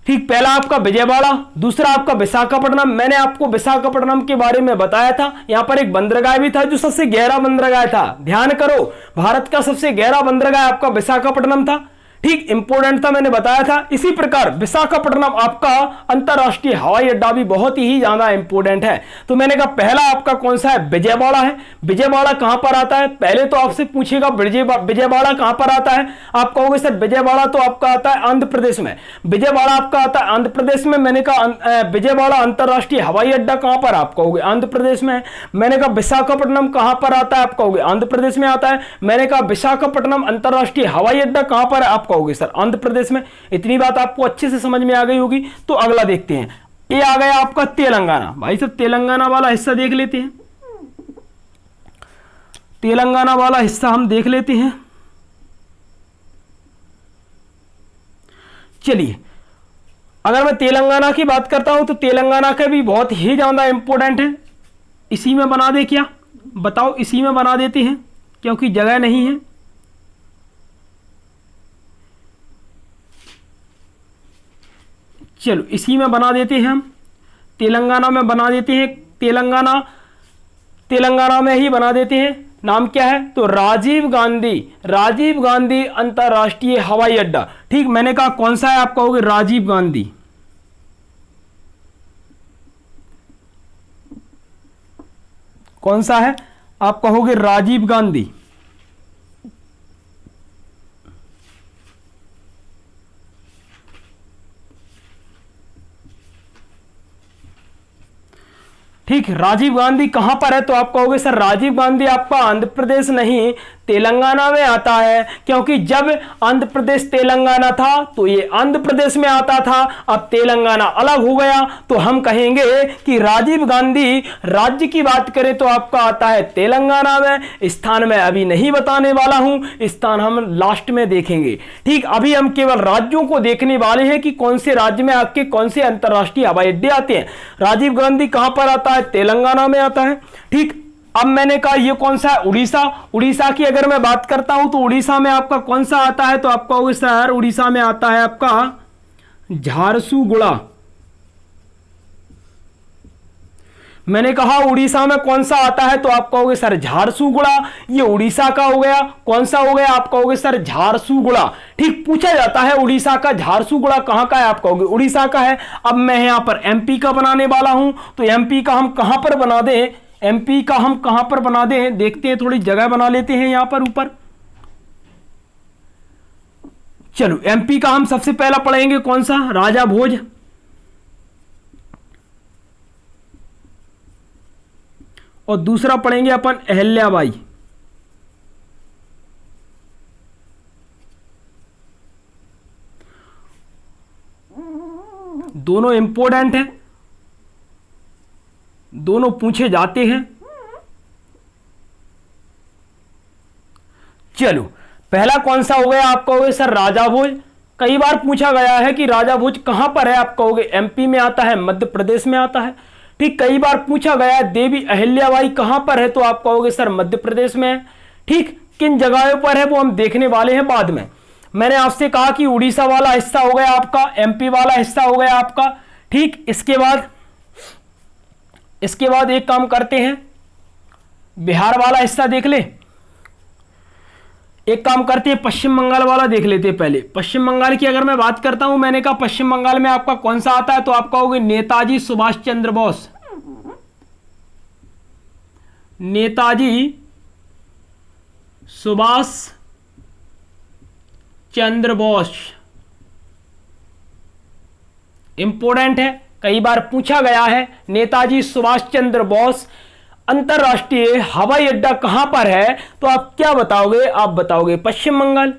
ठीक, पहला आपका विजयवाड़ा, दूसरा आपका विशाखापट्टनम। मैंने आपको विशाखापट्टनम के बारे में बताया था, यहां पर एक बंदरगाह भी था जो सबसे गहरा बंदरगाह था। ध्यान करो, भारत का सबसे गहरा बंदरगाह आपका विशाखापट्टनम था। ठीक, इंपोर्टेंट था, मैंने बताया था। इसी प्रकार विशाखापट्टनम आपका अंतरराष्ट्रीय हवाई अड्डा भी बहुत ही ज्यादा इंपोर्टेंट है। तो मैंने कहा पहला आपका कौन सा है, विजयवाड़ा है। विजयवाड़ा कहां पर आता है, पहले तो आपसे पूछेगा विजयवाड़ा कहां पर आता है, आप कहोगे सर विजयवाड़ा तो आपका आता है आंध्र प्रदेश में। विजयवाड़ा आपका आता है आंध्र प्रदेश में। मैंने कहा विजयवाड़ा अंतरराष्ट्रीय हवाई अड्डा कहां पर, आप कहोगे आंध्र प्रदेश में। मैंने कहा विशाखापट्टनम कहां पर आता है, आप कहोगे आंध्र प्रदेश में आता है। मैंने कहा विशाखापट्टनम अंतरराष्ट्रीय हवाई अड्डा कहां पर है, आप कहोगे सर आंध्र प्रदेश में। इतनी बात आपको अच्छे से समझ में आ गई होगी। तो अगला देखते हैं, ये आ गया आपका तेलंगाना। भाई साहब तेलंगाना वाला हिस्सा देख लेते हैं, तेलंगाना वाला हिस्सा हम देख लेते हैं। चलिए, अगर मैं तेलंगाना की बात करता हूं तो तेलंगाना का भी बहुत ही ज्यादा इंपॉर्टेंट है। इसी में बना दे क्या, बताओ, इसी में बना देते हैं क्योंकि जगह नहीं है। चलो इसी में बना देते हैं हम, तेलंगाना में बना देते हैं। तेलंगाना में ही बना देते हैं। नाम क्या है, तो राजीव गांधी अंतरराष्ट्रीय हवाई अड्डा। ठीक, मैंने कहा कौन सा है, आप कहोगे राजीव गांधी। कौन सा है, आप कहोगे राजीव गांधी। ठीक, राजीव गांधी कहां पर है, तो आप कहोगे सर राजीव गांधी आपका आंध्र प्रदेश नहीं तेलंगाना में आता है, क्योंकि जब आंध्र प्रदेश तेलंगाना था तो ये आंध्र प्रदेश में आता था। अब तेलंगाना अलग हो गया तो हम कहेंगे कि राजीव गांधी राज्य की बात करें तो आपका आता है तेलंगाना में। स्थान में अभी नहीं बताने वाला हूं, स्थान हम लास्ट में देखेंगे। ठीक, अभी हम केवल राज्यों को देखने वाले हैं कि कौन से राज्य में आपके कौन से अंतरराष्ट्रीय हवाई अड्डे आते हैं। राजीव गांधी कहां पर आता है, तेलंगाना में आता है। ठीक, अब मैंने कहा ये कौन सा है, उड़ीसा। उड़ीसा की अगर मैं बात करता हूं तो उड़ीसा में आपका कौन सा आता है, तो आप कहोगे सर उड़ीसा में आता है आपका झारसुगुड़ा। मैंने कहा उड़ीसा में कौन सा आता है, तो आप कहोगे सर झारसुगुड़ा। ये उड़ीसा का हो गया। कौन सा हो गया, आप कहोगे सर झारसुगुड़ा। ठीक, पूछा जाता है उड़ीसा का झारसुगुड़ा कहां का है, आप कहोगे उड़ीसा का है। अब मैं यहां पर एमपी का बनाने वाला हूं, तो एमपी का हम कहां पर बना दें, एमपी का हम कहां पर बना दें, देखते हैं, थोड़ी जगह बना लेते हैं यहां पर ऊपर। चलो एमपी का हम सबसे पहला पढ़ेंगे कौन सा, राजा भोज। और दूसरा पढ़ेंगे अपन अहिल्याबाई। दोनों इंपॉर्टेंट हैं, दोनों पूछे जाते हैं। चलो पहला कौन सा हो गया, आप कहोगे सर राजा भोज। कई बार पूछा गया है कि राजा भोज कहां पर है, आप कहोगे एमपी में आता है, मध्य प्रदेश में आता है। ठीक, कई बार पूछा गया है देवी अहिल्याबाई कहां पर है, तो आप कहोगे सर मध्य प्रदेश में है। ठीक, किन जगहों पर है वो हम देखने वाले हैं बाद में। मैंने आपसे कहा कि उड़ीसा वाला हिस्सा हो गया आपका, एमपी वाला हिस्सा हो गया आपका। ठीक, इसके बाद एक काम करते हैं, बिहार वाला हिस्सा देख ले। एक काम करते हैं, पश्चिम बंगाल वाला देख लेते हैं पहले। पश्चिम बंगाल की अगर मैं बात करता हूं, मैंने कहा पश्चिम बंगाल में आपका कौन सा आता है, तो आप कहोगे नेताजी सुभाष चंद्र बोस। नेताजी सुभाष चंद्र बोस इंपोर्टेंट है, कई बार पूछा गया है। नेताजी सुभाष चंद्र बोस अंतरराष्ट्रीय हवाई अड्डा कहां पर है, तो आप क्या बताओगे, आप बताओगे पश्चिम बंगाल।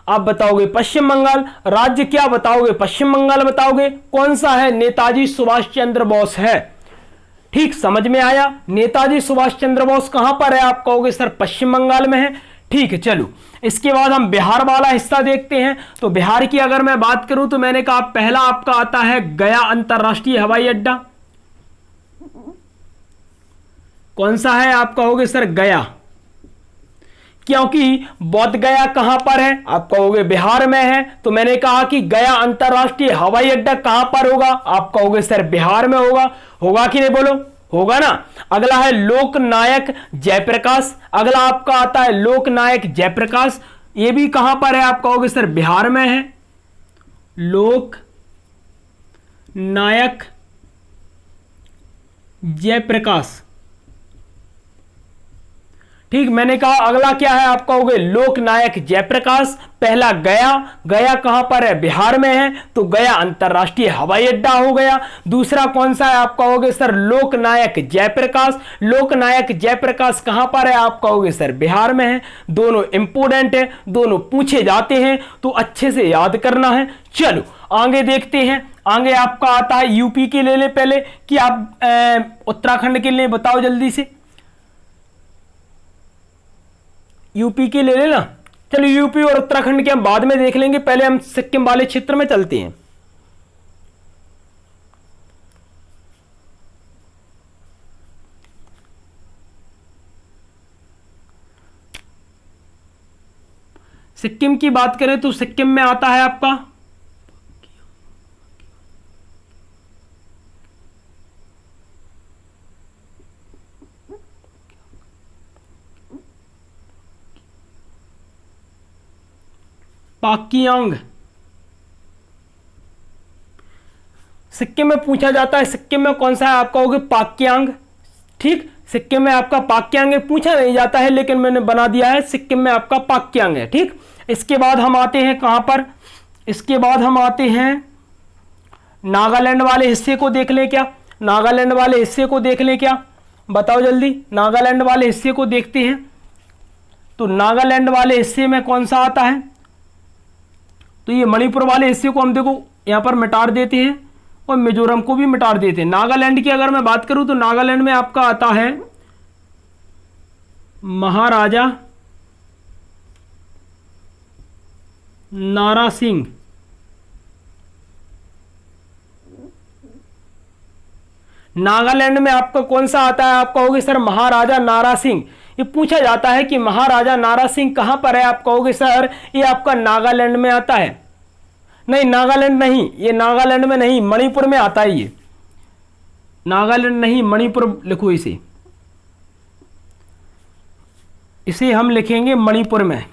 आप बताओगे पश्चिम बंगाल, राज्य क्या बताओगे, पश्चिम बंगाल बताओगे। कौन सा है, नेताजी सुभाष चंद्र बोस है। ठीक, समझ में आया। नेताजी सुभाष चंद्र बोस कहां पर है, आप कहोगे सर पश्चिम बंगाल में है। ठीक है, चलो इसके बाद हम बिहार वाला हिस्सा देखते हैं। तो बिहार की अगर मैं बात करूं, तो मैंने कहा पहला आपका आता है गया अंतरराष्ट्रीय हवाई अड्डा। कौन सा है, आप कहोगे सर गया, क्योंकि बोध गया कहां पर है, आप कहोगे बिहार में है। तो मैंने कहा कि गया अंतरराष्ट्रीय हवाई अड्डा कहां पर होगा, आप कहोगे सर बिहार में होगा। होगा कि नहीं, बोलो, होगा ना। अगला है लोकनायक जयप्रकाश। अगला आपका आता है लोकनायक जयप्रकाश, ये भी कहां पर है, आप कहोगे सर बिहार में है। लोक नायक जयप्रकाश, ठीक। मैंने कहा अगला क्या है, आप कहोगे लोकनायक जयप्रकाश। पहला गया, गया कहां पर है, बिहार में है, तो गया अंतरराष्ट्रीय हवाई अड्डा हो गया। दूसरा कौन सा है, आप कहोगे सर लोकनायक जयप्रकाश। लोकनायक जयप्रकाश कहां पर है, आप कहोगे सर बिहार में है। दोनों इंपोर्टेंट है, दोनों पूछे जाते हैं, तो अच्छे से याद करना है। चलो आगे देखते हैं। आगे आपका आता है यूपी के ले ले पहले, कि आप उत्तराखंड के लिए बताओ जल्दी से। यूपी के ले लेना। चलो यूपी और उत्तराखंड के हम बाद में देख लेंगे, पहले हम सिक्किम वाले क्षेत्र में चलते हैं। सिक्किम की बात करें तो सिक्किम में आता है आपका पाक्यांग। सिक्किम में पूछा जाता है, सिक्किम में कौन सा है, आप कहोगे पाक्यांग। ठीक, सिक्किम में आपका पाक्यांग है, पूछा नहीं जाता है लेकिन मैंने बना दिया है, सिक्किम में आपका पाक्यांग है। ठीक, इसके बाद हम आते हैं कहां पर, इसके बाद हम आते हैं नागालैंड वाले हिस्से को देख लें क्या। नागालैंड वाले हिस्से को देख लें क्या, बताओ जल्दी। नागालैंड वाले हिस्से को देखते हैं। तो नागालैंड वाले हिस्से में कौन सा आता है, तो ये मणिपुर वाले हिस्से को हम देखो यहां पर मिटा देते हैं और मिजोरम को भी मिटा देते हैं। नागालैंड की अगर मैं बात करूं तो नागालैंड में आपका आता है महाराजा नारा सिंह। नागालैंड में आपका कौन सा आता है, आप कहोगे सर महाराजा नारा सिंह। ये पूछा जाता है कि महाराजा नारा सिंह कहां पर है, आप कहोगे सर ये आपका नागालैंड में आता है। नहीं, नागालैंड नहीं, ये नागालैंड में नहीं, मणिपुर में आता है। ये नागालैंड नहीं, मणिपुर लिखो इसे, इसे हम लिखेंगे मणिपुर में।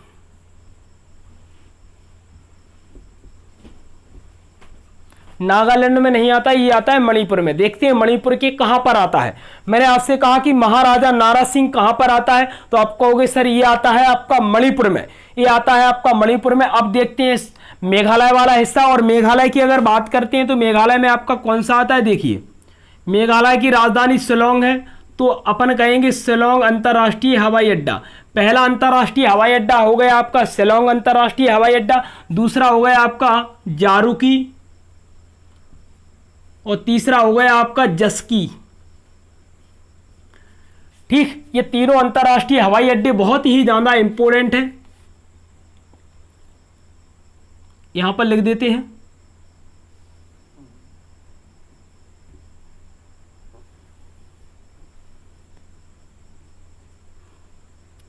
नागालैंड में नहीं आता, ये आता है मणिपुर में। देखते हैं मणिपुर के कहां पर आता है। मैंने आपसे कहा कि महाराजा नारा सिंह कहां पर आता है, तो आप कहोगे सर ये आता है आपका मणिपुर में, ये आता है आपका मणिपुर में। अब देखते हैं मेघालय वाला हिस्सा, और मेघालय की अगर बात करते हैं तो मेघालय में आपका कौन सा आता है, देखिए मेघालय की राजधानी शिलोंग है, तो अपन कहेंगे शिलोंग अंतरराष्ट्रीय हवाई अड्डा। पहला अंतरराष्ट्रीय हवाई अड्डा हो गया आपका शिलोंग अंतरराष्ट्रीय हवाई अड्डा, दूसरा हो गया आपका जारूकी, और तीसरा हो गया आपका जस्की। ठीक, ये तीनों अंतरराष्ट्रीय हवाई अड्डे बहुत ही ज्यादा इंपॉर्टेंट हैं, यहां पर लिख देते हैं।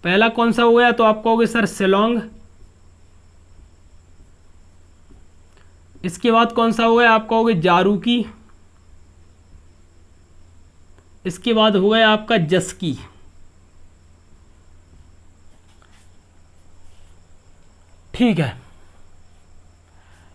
पहला कौन सा हो गया, तो आप कहोगे सर शिलोंग। इसके बाद कौन सा हो गया, आप कहोगे जारूकी। इसके बाद हो गया आपका जस्की। ठीक है,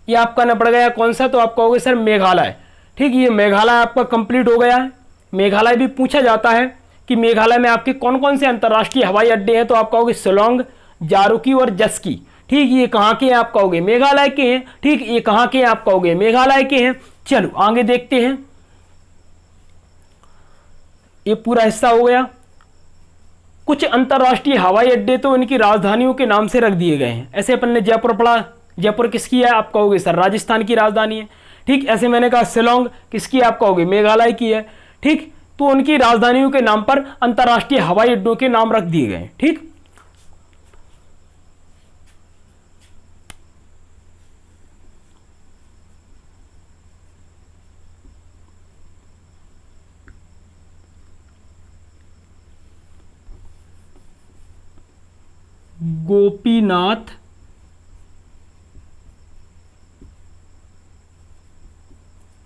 ये आपका न पड़ गया कौन सा, तो आप कहोगे सर मेघालय। ठीक, ये मेघालय आपका कंप्लीट हो गया है। मेघालय भी पूछा जाता है कि मेघालय में आपके कौन कौन से अंतर्राष्ट्रीय हवाई अड्डे हैं, तो आप कहोगे शिलोंग, जारूकी और जस्की। ठीक, ये कहाँ के हैं, आप कहोगे मेघालय के हैं। ठीक, ये कहाँ के हैं, आप कहोगे मेघालय के हैं। चलो आगे देखते हैं, ये पूरा हिस्सा हो गया। कुछ अंतर्राष्ट्रीय हवाई अड्डे तो इनकी राजधानियों के नाम से रख दिए गए हैं। ऐसे अपन ने जयपुर पढ़ा, जयपुर किसकी है, आप कहोगे सर राजस्थान की राजधानी है। ठीक, ऐसे मैंने कहा शिलोंग किसकी है, आप कहोगे मेघालय की है। ठीक, तो उनकी राजधानियों के नाम पर अंतर्राष्ट्रीय हवाई अड्डों के नाम रख दिए गए। ठीक, गोपीनाथ,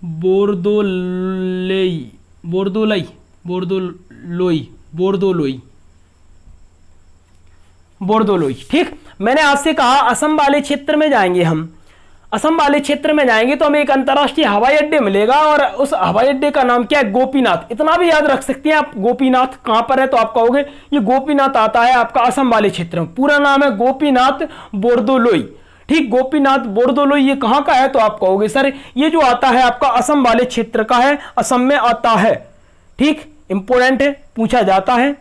बोरदोलोई, बोरदोलोई, बोरदोलोई, बोरदोलोई, बोरदोलोई। ठीक, मैंने आपसे कहा असम वाले क्षेत्र में जाएंगे हम। असम वाले क्षेत्र में जाएंगे तो हमें एक अंतर्राष्ट्रीय हवाई अड्डे मिलेगा और उस हवाई अड्डे का नाम क्या है, गोपीनाथ। इतना भी याद रख सकते हैं आप, गोपीनाथ कहां पर है, तो आप कहोगे ये गोपीनाथ आता है आपका असम वाले क्षेत्र में। पूरा नाम है गोपीनाथ बोरदोलोई। ठीक, गोपीनाथ बोरदोलोई ये कहां का है, तो आप कहोगे सर ये जो आता है आपका असम वाले क्षेत्र का है, असम में आता है। ठीक, इंपोर्टेंट है, पूछा जाता है।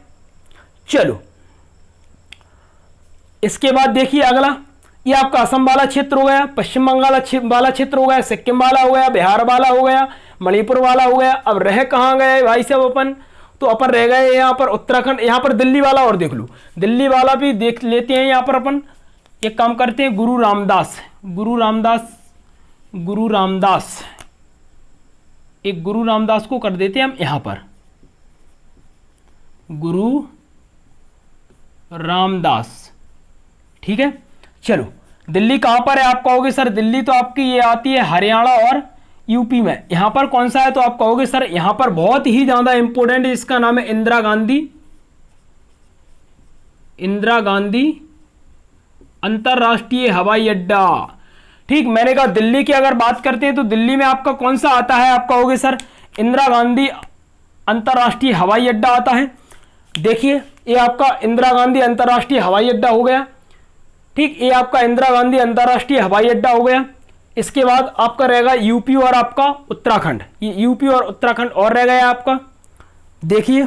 चलो इसके बाद देखिए अगला, ये आपका असम वाला क्षेत्र हो गया, पश्चिम बंगाल वाला क्षेत्र हो गया, सिक्किम वाला हो गया, बिहार वाला हो गया, मणिपुर वाला हो गया। अब रह कहाँ गए भाई साहब अपन, तो अपन रह गए यहाँ पर उत्तराखंड, यहाँ पर दिल्ली वाला और देख लो, दिल्ली वाला भी देख लेते हैं। यहाँ पर अपन एक काम करते हैं, गुरु रामदास, गुरु रामदास, गुरु रामदास, एक गुरु रामदास को कर देते हैं हम यहाँ पर, गुरु रामदास। ठीक है, चलो दिल्ली कहां पर है, आप कहोगे सर दिल्ली तो आपकी ये आती है हरियाणा और यूपी में। यहां पर कौन सा है, तो आप कहोगे सर यहां पर बहुत ही ज्यादा इंपॉर्टेंट है, इसका नाम है इंदिरा गांधी, इंदिरा गांधी अंतरराष्ट्रीय हवाई अड्डा। ठीक, मैंने कहा दिल्ली की अगर बात करते हैं तो दिल्ली में आपका कौन सा आता है, आप कहोगे सर इंदिरा गांधी अंतरराष्ट्रीय हवाई अड्डा आता है। देखिए ये आपका इंदिरा गांधी अंतरराष्ट्रीय हवाई अड्डा हो गया। ठीक, ये आपका इंदिरा गांधी अंतरराष्ट्रीय हवाई अड्डा हो गया। इसके बाद आपका रहेगा यूपी और आपका उत्तराखंड, ये यूपी और उत्तराखंड और रह गया आपका। देखिए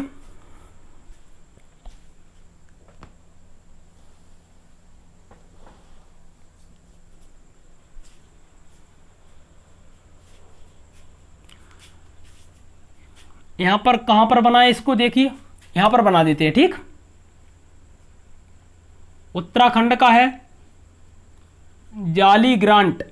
यहां पर कहां पर बना है इसको, देखिए यहां पर बना देते हैं। ठीक, उत्तराखंड का है जाली ग्रांट,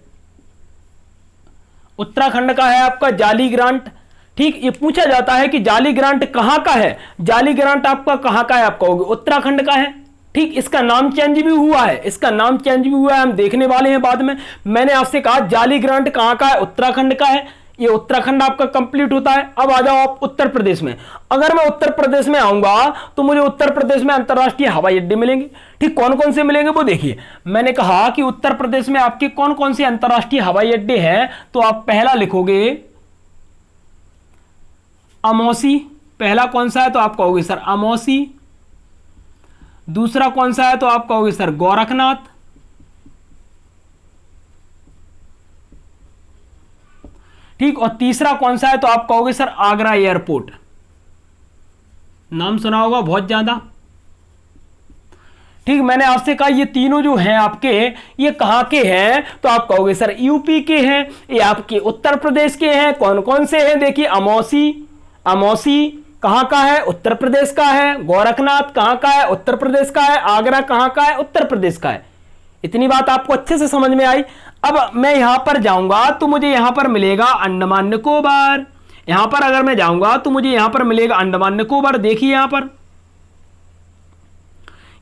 उत्तराखंड का है आपका जाली ग्रांट। ठीक, ये पूछा जाता है कि जाली ग्रांट कहां का है, जाली ग्रांट आपका कहां का है, आप कहोगे उत्तराखंड का है। ठीक, इसका नाम चेंज भी हुआ है, इसका नाम चेंज भी हुआ है, हम देखने वाले हैं बाद में। मैंने आपसे कहा जाली ग्रांट कहां का है, उत्तराखंड का है। ये उत्तराखंड आपका कंप्लीट होता है। अब आ जाओ आप उत्तर प्रदेश में। अगर मैं उत्तर प्रदेश में आऊंगा तो मुझे उत्तर प्रदेश में अंतर्राष्ट्रीय हवाई अड्डे मिलेंगे। ठीक, कौन कौन से मिलेंगे वो देखिए। मैंने कहा कि उत्तर प्रदेश में आपके कौन कौन से अंतर्राष्ट्रीय हवाई अड्डे हैं, तो आप पहला लिखोगे अमौसी। पहला कौन सा है, तो आप कहोगे सर अमौसी। दूसरा कौन सा है, तो आप कहोगे सर गोरखनाथ। ठीक, और तीसरा कौन सा है, तो आप कहोगे सर आगरा एयरपोर्ट। नाम सुना होगा बहुत ज्यादा। ठीक, मैंने आपसे कहा ये तीनों जो हैं आपके, ये कहां के हैं, तो आप कहोगे सर यूपी के हैं। ये आपके उत्तर प्रदेश के हैं। कौन कौन से हैं, देखिए अमौसी, अमौसी कहां का है, उत्तर प्रदेश का है। गोरखनाथ कहां का है, उत्तर प्रदेश का है। आगरा कहां का है, उत्तर प्रदेश का है। इतनी बात आपको अच्छे से समझ में आई। अब मैं यहां पर जाऊंगा तो मुझे यहां पर मिलेगा अंडमान निकोबार। यहां पर अगर मैं जाऊंगा तो मुझे यहां पर मिलेगा अंडमान निकोबार। देखिए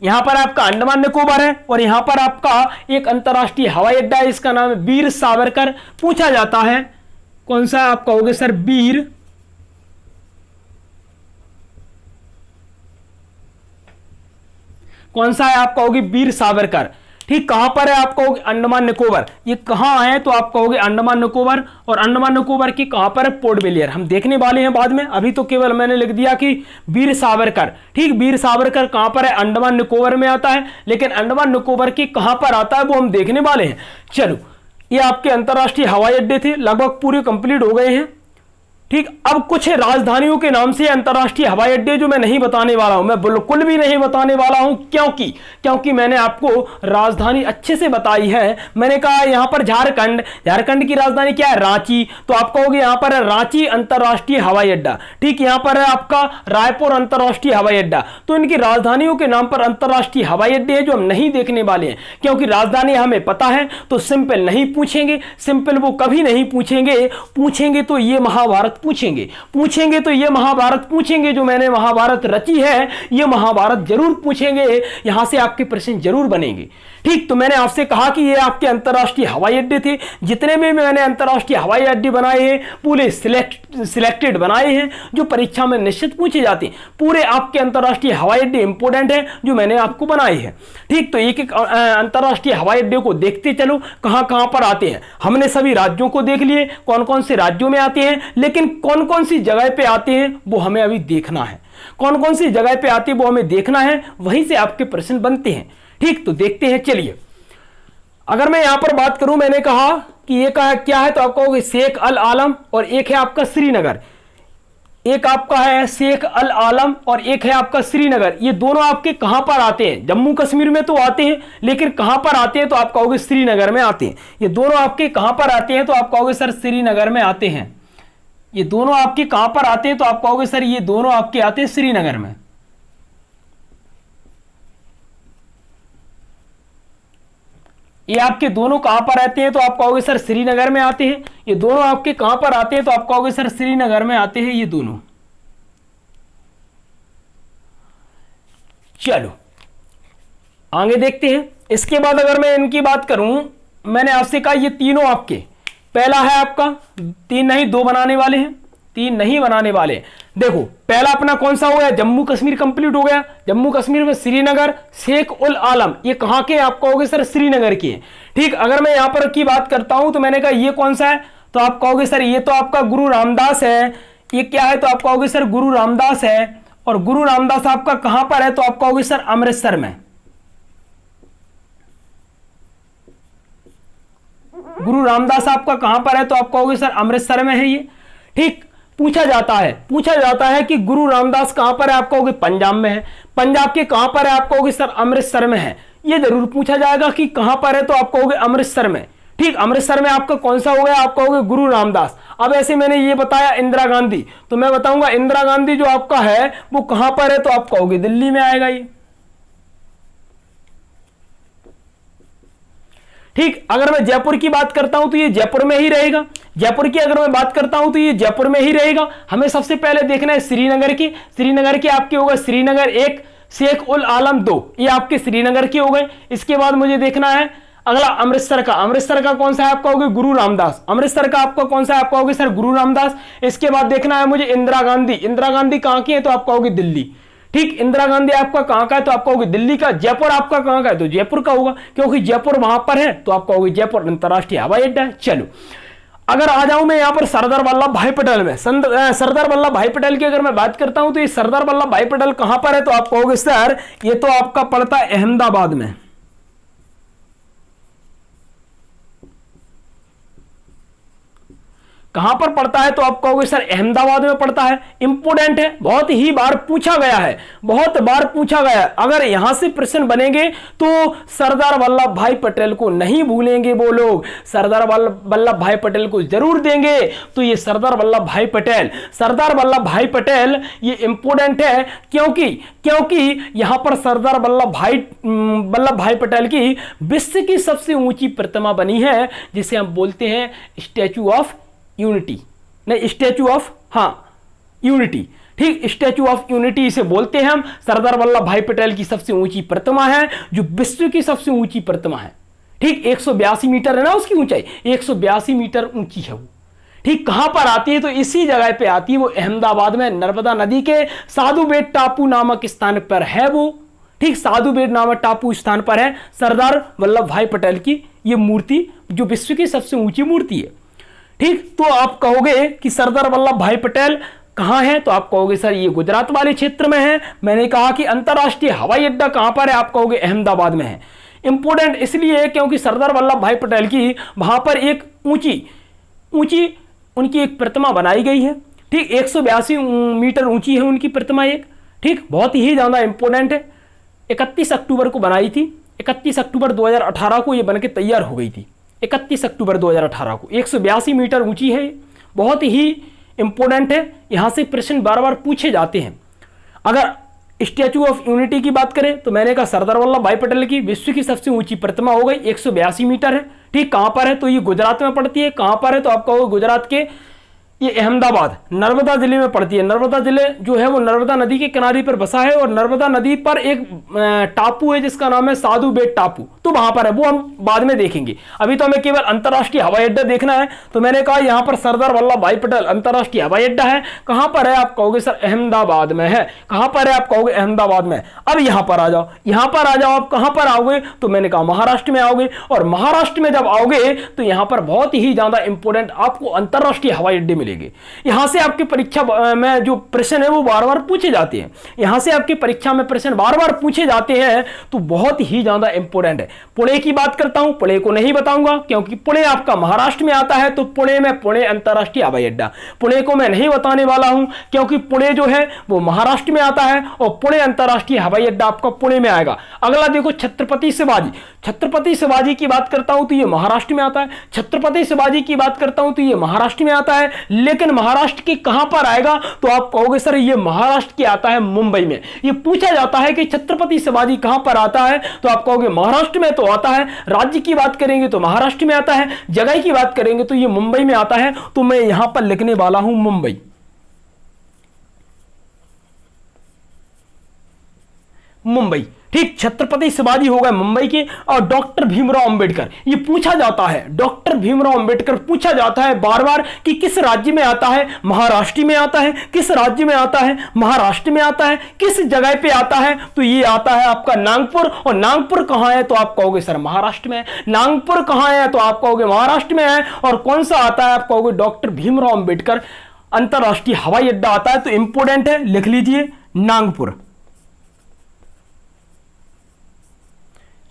यहां पर आपका अंडमान निकोबार है और यहां पर आपका एक अंतरराष्ट्रीय हवाई अड्डा है, इसका नाम है वीर सावरकर। पूछा जाता है कौन सा, आप कहोगे सर वीर, कौन सा है, आप कहोगे वीर सावरकर। ठीक, कहां पर है आप कहोगे अंडमान निकोबार। ये कहां है तो आप कहोगे अंडमान निकोबार, और अंडमान निकोबार की कहां पर है पोर्ट ब्लेयर। हम देखने वाले हैं बाद में, अभी तो केवल मैंने लिख दिया कि वीर सावरकर। ठीक, वीर सावरकर कहां पर है, अंडमान निकोबार में आता है, लेकिन अंडमान निकोबार की कहां पर आता है वो हम देखने वाले हैं। चलो, ये आपके अंतरराष्ट्रीय हवाई अड्डे थे, लगभग पूरे कंप्लीट हो गए हैं। ठीक, अब कुछ राजधानियों के नाम से अंतरराष्ट्रीय हवाई अड्डे जो मैं नहीं बताने वाला हूं, मैं बिल्कुल भी नहीं बताने वाला हूं। क्योंकि मैंने आपको राजधानी अच्छे से बताई है। मैंने कहा यहां पर झारखंड की राजधानी क्या है, रांची, तो आप कहोगे यहां पर है रांची अंतरराष्ट्रीय हवाई अड्डा। ठीक, यहां पर है आपका रायपुर अंतरराष्ट्रीय हवाई अड्डा। तो इनकी राजधानियों के नाम पर अंतरराष्ट्रीय हवाई अड्डे हैं जो हम नहीं देखने वाले हैं, क्योंकि राजधानी हमें पता है तो सिंपल नहीं पूछेंगे। सिंपल वो कभी नहीं पूछेंगे तो ये महाभारत पूछेंगे तो ये महाभारत पूछेंगे, जो मैंने महाभारत रची है ये महाभारत जरूर पूछेंगे, यहां से आपके प्रश्न जरूर बनेंगे। ठीक, तो मैंने आपसे कहा कि ये आपके अंतरराष्ट्रीय हवाई अड्डे थे। जितने भी मैंने अंतरराष्ट्रीय हवाई अड्डे बनाए हैं पूरे सिलेक्टेड बनाए हैं जो परीक्षा में निश्चित पूछे जाते हैं। पूरे आपके अंतरराष्ट्रीय हवाई अड्डे इंपोर्टेंट हैं जो मैंने आपको बनाए हैं। ठीक, तो एक एक अंतरराष्ट्रीय हवाई अड्डे को देखते चलो कहां कहां पर आते हैं। हमने सभी राज्यों को देख लिए, कौन कौन से राज्यों में आते हैं, लेकिन कौन कौन सी जगह पे आते हैं वो हमें अभी देखना है। कौन कौन सी जगह पे आते हैं वो हमें देखना है, वहीं से आपके प्रश्न बनते हैं। ठीक, तो देखते हैं। चलिए, अगर मैं यहां पर बात करूं, मैंने कहा कि ये क्या है तो आप कहोगे शेख अल आलम, और एक है आपका श्रीनगर। एक आपका है शेख अल आलम और एक है आपका श्रीनगर। ये दोनों आपके कहां पर आते हैं, जम्मू कश्मीर में तो आते हैं, लेकिन कहां पर आते हैं तो आप कहोगे श्रीनगर में आते हैं। ये दोनों आपके कहां पर आते हैं तो आप कहोगे सर श्रीनगर में आते हैं। ये दोनों आपके कहां पर आते हैं तो आप कहोगे सर ये दोनों आपके आते हैं श्रीनगर में। ये आपके दोनों कहां पर आते हैं तो आप कहोगे सर श्रीनगर में आते हैं। ये दोनों आपके कहां पर आते हैं तो आप कहोगे सर श्रीनगर में आते हैं ये दोनों। चलो आगे देखते हैं। इसके बाद अगर मैं इनकी बात करूं, मैंने आपसे कहा ये तीनों आपके, पहला है आपका, तीन नहीं दो बनाने वाले हैं, तीन नहीं बनाने वाले। देखो पहला अपना कौन सा हो गया, जम्मू कश्मीर कंप्लीट हो गया। जम्मू कश्मीर में श्रीनगर, शेख उल आलम, ये कहां के आप कहोगे सर श्रीनगर के। ठीक, अगर मैं यहां पर की बात करता हूं तो मैंने कहा ये कौन सा है तो आप कहोगे सर ये तो आपका गुरु रामदास है। ये क्या है तो आप कहोगे सर गुरु रामदास है, और गुरु रामदास आपका कहां पर है तो आप कहोगे सर अमृतसर में। गुरु रामदास आपका कहां पर है तो आप कहोगे सर अमृतसर में है ये। ठीक, पूछा जाता है कि गुरु रामदास कहां पर है, आप कहोगे पंजाब में है। पंजाब के कहां पर है आप कहोगे सर अमृतसर में है। ये जरूर पूछा जाएगा कि कहां पर है तो आप कहोगे अमृतसर में। ठीक, अमृतसर में आपका कौन सा हो गया, आप कहोगे गुरु रामदास। अब ऐसे मैंने ये बताया इंदिरा गांधी, तो मैं बताऊंगा इंदिरा गांधी जो आपका है वो कहां पर है तो आप कहोगे दिल्ली में आएगा ये। ठीक, अगर मैं जयपुर की बात करता हूं तो ये जयपुर में ही रहेगा। जयपुर की अगर मैं बात करता हूं तो ये जयपुर में ही रहेगा। हमें सबसे पहले देखना है श्रीनगर की। श्रीनगर के आपके हो गए श्रीनगर एक, शेख उल आलम दो, ये आपके श्रीनगर के हो गए। इसके बाद मुझे देखना है अगला अमृतसर का। अमृतसर का कौन सा है आप कहोगे गुरु रामदास। अमृतसर का आपका कौन सा है आप कहोगे सर गुरु रामदास। इसके बाद देखना है मुझे इंदिरा गांधी। इंदिरा गांधी कहां की है तो आप कहोगे दिल्ली। ठीक, इंदिरा गांधी आपका कहां का है तो आप कहोगे दिल्ली का। जयपुर आपका कहां का है तो जयपुर का होगा, क्योंकि जयपुर वहां पर है तो आप कहोगे जयपुर अंतरराष्ट्रीय हवाई अड्डा है। चलो अगर आ जाऊं मैं यहां पर सरदार वल्लभ भाई पटेल में, सरदार वल्लभ भाई पटेल की अगर मैं बात करता हूं तो ये सरदार वल्लभ भाई पटेल कहां पर है तो आप कहोगे सर ये तो आपका पड़ता है अहमदाबाद में। कहां पर पड़ता है तो आप कहोगे सर अहमदाबाद में पड़ता है। इंपोर्टेंट है, बहुत ही बार पूछा गया है, बहुत बार पूछा गया है। अगर यहां से प्रश्न बनेंगे तो सरदार वल्लभ भाई पटेल को नहीं भूलेंगे वो लोग, सरदार वल्लभ भाई पटेल को जरूर देंगे। तो ये सरदार वल्लभ भाई पटेल ये इंपोर्टेंट है, क्योंकि यहां पर सरदार वल्लभ भाई पटेल की विश्व की सबसे ऊंची प्रतिमा बनी है, जिसे हम बोलते हैं स्टैचू ऑफ यूनिटी, नहीं स्टैचू ऑफ यूनिटी। ठीक, स्टैचू ऑफ यूनिटी इसे बोलते हैं हम। सरदार वल्लभ भाई पटेल की सबसे ऊंची प्रतिमा है, जो विश्व की सबसे ऊंची प्रतिमा है। ठीक, 182 मीटर है ना उसकी ऊंचाई, 182 मीटर ऊंची है वो। ठीक, कहां पर आती है तो इसी जगह पे आती है वो, अहमदाबाद में नर्मदा नदी के साधु बेट टापू नामक स्थान पर है वो। ठीक, साधु बेट नामक टापू स्थान पर है सरदार वल्लभ भाई पटेल की ये मूर्ति, जो विश्व की सबसे ऊंची मूर्ति है। ठीक, तो आप कहोगे कि सरदार वल्लभ भाई पटेल कहाँ है, तो आप कहोगे सर ये गुजरात वाले क्षेत्र में है। मैंने कहा कि अंतर्राष्ट्रीय हवाई अड्डा कहाँ पर है, आप कहोगे अहमदाबाद में है। इंपोर्टेंट इसलिए है क्योंकि सरदार वल्लभ भाई पटेल की वहां पर एक ऊंची उनकी एक प्रतिमा बनाई गई है। ठीक, 182 मीटर ऊंची है उनकी प्रतिमा एक। ठीक, बहुत ही ज़्यादा इंपोर्टेंट है। 31 अक्टूबर को बनाई थी, 31 अक्टूबर 2018 को ये बनके तैयार हो गई थी। 31 अक्टूबर 2018 को 182 मीटर ऊंची है, बहुत ही इंपोर्टेंट है। यहाँ से प्रश्न बार बार पूछे जाते हैं। अगर स्टैचू ऑफ यूनिटी की बात करें तो मैंने कहा सरदार वल्लभ भाई पटेल की विश्व की सबसे ऊंची प्रतिमा हो गई, 182 मीटर है। ठीक, कहाँ पर है, तो ये गुजरात में पड़ती है। कहाँ पर है, तो आप कहोगे गुजरात के ये अहमदाबाद नर्मदा जिले में पड़ती है। नर्मदा जिले जो है वो नर्मदा नदी के किनारे पर बसा है और नर्मदा नदी पर एक टापू है जिसका नाम है साधु बेट टापू, तो वहां पर है, वो हम बाद में देखेंगे। अभी तो हमें केवल अंतर्राष्ट्रीय हवाई अड्डा देखना है। तो मैंने कहा यहां पर सरदार वल्लभ भाई पटेल अंतर्राष्ट्रीय हवाई अड्डा है। कहां पर है, आप कहोगे सर अहमदाबाद में है। कहां पर है, आप कहोगे अहमदाबाद में। अब यहां पर आ जाओ, यहां पर आ जाओ। आप कहां पर आओगे, तो मैंने कहा महाराष्ट्र में आओगे। और महाराष्ट्र में जब आओगे तो यहां पर बहुत ही ज्यादा इंपोर्टेंट आपको अंतर्राष्ट्रीय हवाई अड्डे मिलेंगे। यहां से आपकी परीक्षा में जो प्रश्न है वो बार बार पूछे जाते हैं। यहां से आपकी परीक्षा में प्रश्न बार बार पूछे जाते हैं, तो बहुत ही ज्यादा इंपोर्टेंट है। पुणे की बात करता हूं, पुणे को नहीं बताऊंगा क्योंकि पुणे आपका महाराष्ट्र में आता है। तो पुणे में पुणे अंतर्राष्ट्रीय हवाई अड्डा, पुणे को मैं नहीं बताने वाला हूं क्योंकि पुणे जो है वो महाराष्ट्र में आता है और पुणे अंतर्राष्ट्रीय हवाई अड्डा आपका पुणे में आएगा। अगला देखो छत्रपति शिवाजी। छत्रपति शिवाजी की बात करता हूं तो ये महाराष्ट्र में आता है। छत्रपति शिवाजी की बात करता हूं तो ये महाराष्ट्र में आता है, लेकिन महाराष्ट्र के कहां पर आएगा, तो आप कहोगे सर ये महाराष्ट्र के आता है मुंबई में। ये पूछा जाता है कि छत्रपति शिवाजी कहां पर आता है, तो आप कहोगे महाराष्ट्र में तो आता है। राज्य की बात करेंगे तो महाराष्ट्र में आता है, जगह की बात करेंगे तो ये मुंबई में आता है। तो मैं यहां पर लिखने वाला हूं मुंबई। मुंबई, ठीक, छत्रपति शिवाजी हो गए मुंबई के। और डॉक्टर भीमराव अंबेडकर, ये पूछा जाता है, डॉक्टर भीमराव अंबेडकर पूछा जाता है बार बार कि किस राज्य में आता है, महाराष्ट्र में आता है। किस राज्य में आता है, महाराष्ट्र में आता है। किस जगह पे आता है, तो ये आता है आपका नागपुर। और नागपुर कहां है, तो आप कहोगे सर महाराष्ट्र में है। नागपुर कहां है, तो आप कहोगे महाराष्ट्र में है। और कौन सा आता है, आप कहोगे डॉक्टर भीमराव अंबेडकर अंतर्राष्ट्रीय हवाई अड्डा आता है। तो इंपोर्टेंट है, लिख लीजिए नागपुर।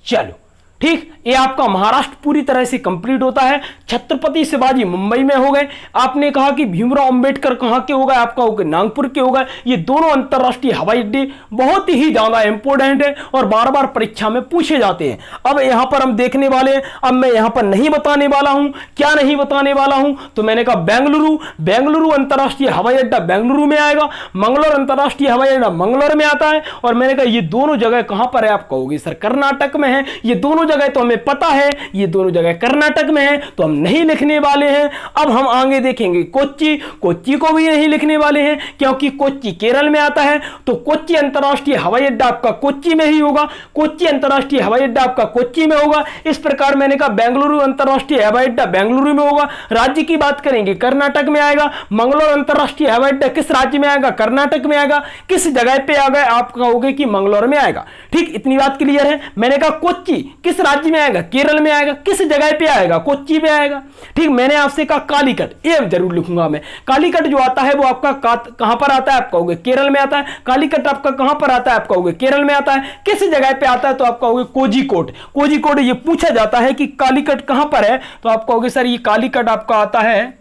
चलो ठीक, ये आपका महाराष्ट्र पूरी तरह से कंप्लीट होता है। छत्रपति शिवाजी मुंबई में हो गए। आपने कहा कि भीमराव अंबेडकर कहां के हो गए, आपका हो गए नागपुर के हो गए। ये दोनों अंतर्राष्ट्रीय हवाई अड्डे बहुत ही ज्यादा इंपोर्टेंट है और बार बार परीक्षा में पूछे जाते हैं। अब यहां पर हम देखने वाले हैं, अब मैं यहां पर नहीं बताने वाला हूं। क्या नहीं बताने वाला हूं, तो मैंने कहा बेंगलुरु। बेंगलुरु अंतर्राष्ट्रीय हवाई अड्डा बेंगलुरु में आएगा। मंगलोर अंतर्राष्ट्रीय हवाई अड्डा मंगलोर में आता है। और मैंने कहा ये दोनों जगह कहां पर है, आप कहोगे सर कर्नाटक में है। ये दोनों जगह तो हमें पता है, ये दोनों जगह कर्नाटक में है, तो हम नहीं लिखने वाले हैं। अब हम आगे देखेंगे कोच्चि। कोच्चि को भी नहीं लिखने वाले हैं क्योंकि कोच्चि केरल में आता है। तो कोच्चि अंतर्राष्ट्रीय हवाई अड्डा आपका कोच्चि में ही होगा। कोच्चि अंतर्राष्ट्रीय हवाई अड्डा आपका कोच्चि में होगा। इस प्रकार मैंने कहा बेंगलुरु अंतर्राष्ट्रीय हवाई अड्डा बेंगलुरु में होगा। राज्य की बात करेंगे कर्नाटक में आएगा। मंगलोर अंतर्राष्ट्रीय हवाई अड्डा किस राज्य में आएगा, कर्नाटक में आएगा। किस जगह पे आ गए, आप कहोगे कि मंगलोर में आएगा। ठीक, इतनी बात क्लियर है। मैंने कहा कोच्चि किस राज्य में आएगा, केरल में आएगा। किस जगह पे आएगा, कोच्चि में आएगा। ठीक, मैंने आपसे कहा कालीकट, ये जरूर लिखूंगा मैं। कालीकट जो आता है वो आपका कहां पर आता है, आप कहोगे केरल में आता है। कालीकट आपका कहां पर आता है, आप कहोगे केरल में आता है। किस जगह पे आता है, तो आप कहोगे कोझिकोड। कोझिकोड ये पूछा जाता है कि कालीकट कहां पर है, तो आप कहोगे सर ये कालीकट आपका आता है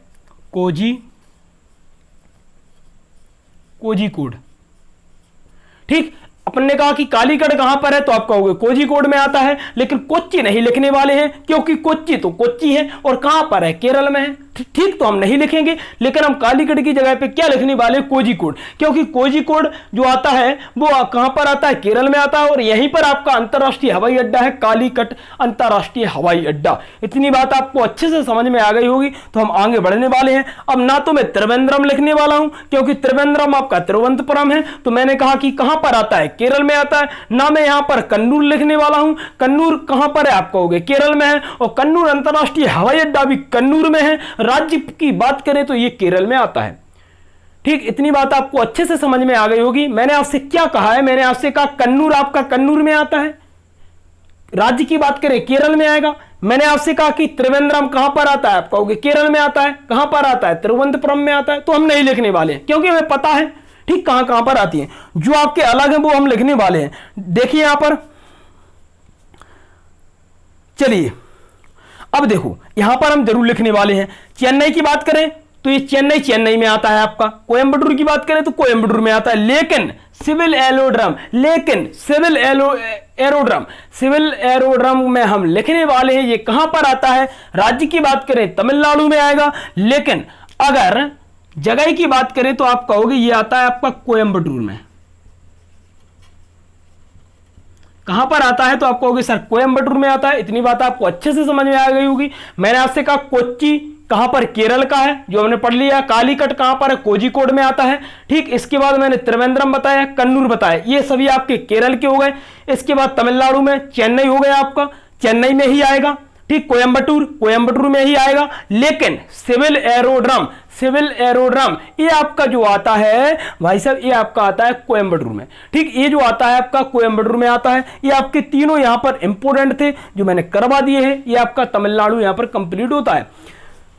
कोझिकोड। ठीक, अपन ने कहा कि कालीकट कहां पर है, तो आप कहोगे कोझिकोड में आता है। लेकिन कोच्चि नहीं लिखने वाले हैं क्योंकि कोच्चि तो कोच्चि है और कहां पर है, केरल में है। ठीक, तो हम नहीं लिखेंगे। लेकिन हम कालीकट की जगह पे क्या लिखने वाले, कोझिकोड, क्योंकि कोझिकोड जो आता है वो कहां पर आता है, केरल में आता है। और यहीं पर आपका अंतर्राष्ट्रीय हवाई अड्डा है, कालीकट अंतर्राष्ट्रीय हवाई अड्डा। इतनी बात आपको अच्छे से समझ में आ गई होगी। तो हम आगे बढ़ने वाले हैं। अब ना तो मैं त्रिवेंद्रम लिखने वाला हूं क्योंकि त्रिवेंद्रम आपका तिरुवनंतपुरम है, तो मैंने कहा कि कहां पर आता है, केरल में आता है। ना मैं यहां पर कन्नूर लिखने वाला हूं। कन्नूर कहां पर है, आप कहोगे केरल में है। और कन्नूर अंतर्राष्ट्रीय हवाई अड्डा भी कन्नूर में है। राज्य की बात करें तो ये केरल में आता है। ठीक, इतनी बात आपको अच्छे से समझ में आ गई होगी। मैंने आपसे क्या कहा है, मैंने आपसे कहा कन्नूर आपका कन्नूर में आता है, राज्य की बात करें केरल में आएगा। मैंने आपसे कहा कि त्रिवेंद्रम कहां पर आता है, आप कहोगे केरल में आता है, कहां पर आता है, तिरुवनंतपुरम में आता है। तो हम नहीं लिखने वाले हैं क्योंकि हमें पता है ठीक कहां कहां पर आती है। जो आपके अलग है वो हम लिखने वाले हैं। देखिए यहां पर, चलिए अब देखो यहां पर हम जरूर लिखने वाले हैं। चेन्नई की बात करें तो ये चेन्नई चेन्नई में आता है आपका। कोयंबटूर की बात करें तो कोयंबटूर में आता है। लेकिन सिविल एरोड्रम में हम लिखने वाले हैं ये कहां पर आता है। राज्य की बात करें तमिलनाडु में आएगा, लेकिन अगर जगह की बात करें तो आप कहोगे ये आता है आपका कोयंबटूर में। कहां पर आता है तो आप कहोगे सर कोयंबटूर में आता है। इतनी बात आपको अच्छे से समझ में आ गई होगी। मैंने आपसे कहा कोच्चि कहां पर, केरल का है, जो हमने पढ़ लिया। कालीकट कहां पर है, कोझिकोड में आता है। ठीक, इसके बाद मैंने त्रिवेंद्रम बताया, कन्नूर बताया, ये सभी आपके केरल के हो गए। इसके बाद तमिलनाडु में चेन्नई हो गया आपका, चेन्नई में ही आएगा। ठीक, कोयंबटूर में ही आएगा। लेकिन सिविल एरोड्रम ये आपका जो आता है भाई साहब, ये आपका आता है कोयंबटूर में। ठीक, ये जो आता है आपका कोयंबटूर में आता है। ये आपके तीनों यहां पर इंपोर्टेंट थे जो मैंने करवा दिए हैं। ये आपका तमिलनाडु यहां पर कंप्लीट होता है।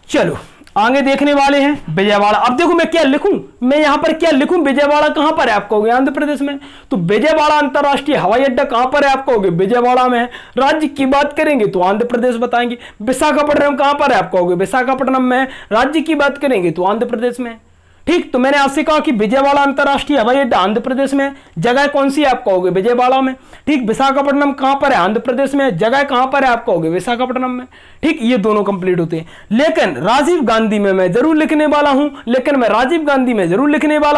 चलो आगे देखने वाले हैं विजयवाड़ा। अब देखो मैं क्या लिखूं, मैं यहां पर क्या लिखूं, विजयवाड़ा कहां पर है आप कहोगे आंध्र प्रदेश में। तो विजयवाड़ा अंतरराष्ट्रीय हवाई अड्डा कहां पर है आप कहोगे विजयवाड़ा में है। राज्य की बात करेंगे तो आंध्र प्रदेश बताएंगे। विशाखापट्टनम कहां पर है आप कहोगे विशाखापट्टनम में है। राज्य की बात करेंगे तो आंध्र प्रदेश में है। ठीक, तो मैंने आपसे कहा कि विजयवाड़ा अंतरराष्ट्रीय हवाई अड्डा आंध्र प्रदेश में है। जगह कौन सी आप कहोगे विजयवाड़ा में। ठीक, विशाखापट्टनम कहां पर है आंध्र प्रदेश में, जगह कहां पर है आप कहोगे विशाखापट्टनम में। ठीक, ये दोनों कंप्लीट होते हैं। लेकिन राजीव गांधी में मैं जरूर लिखने वाला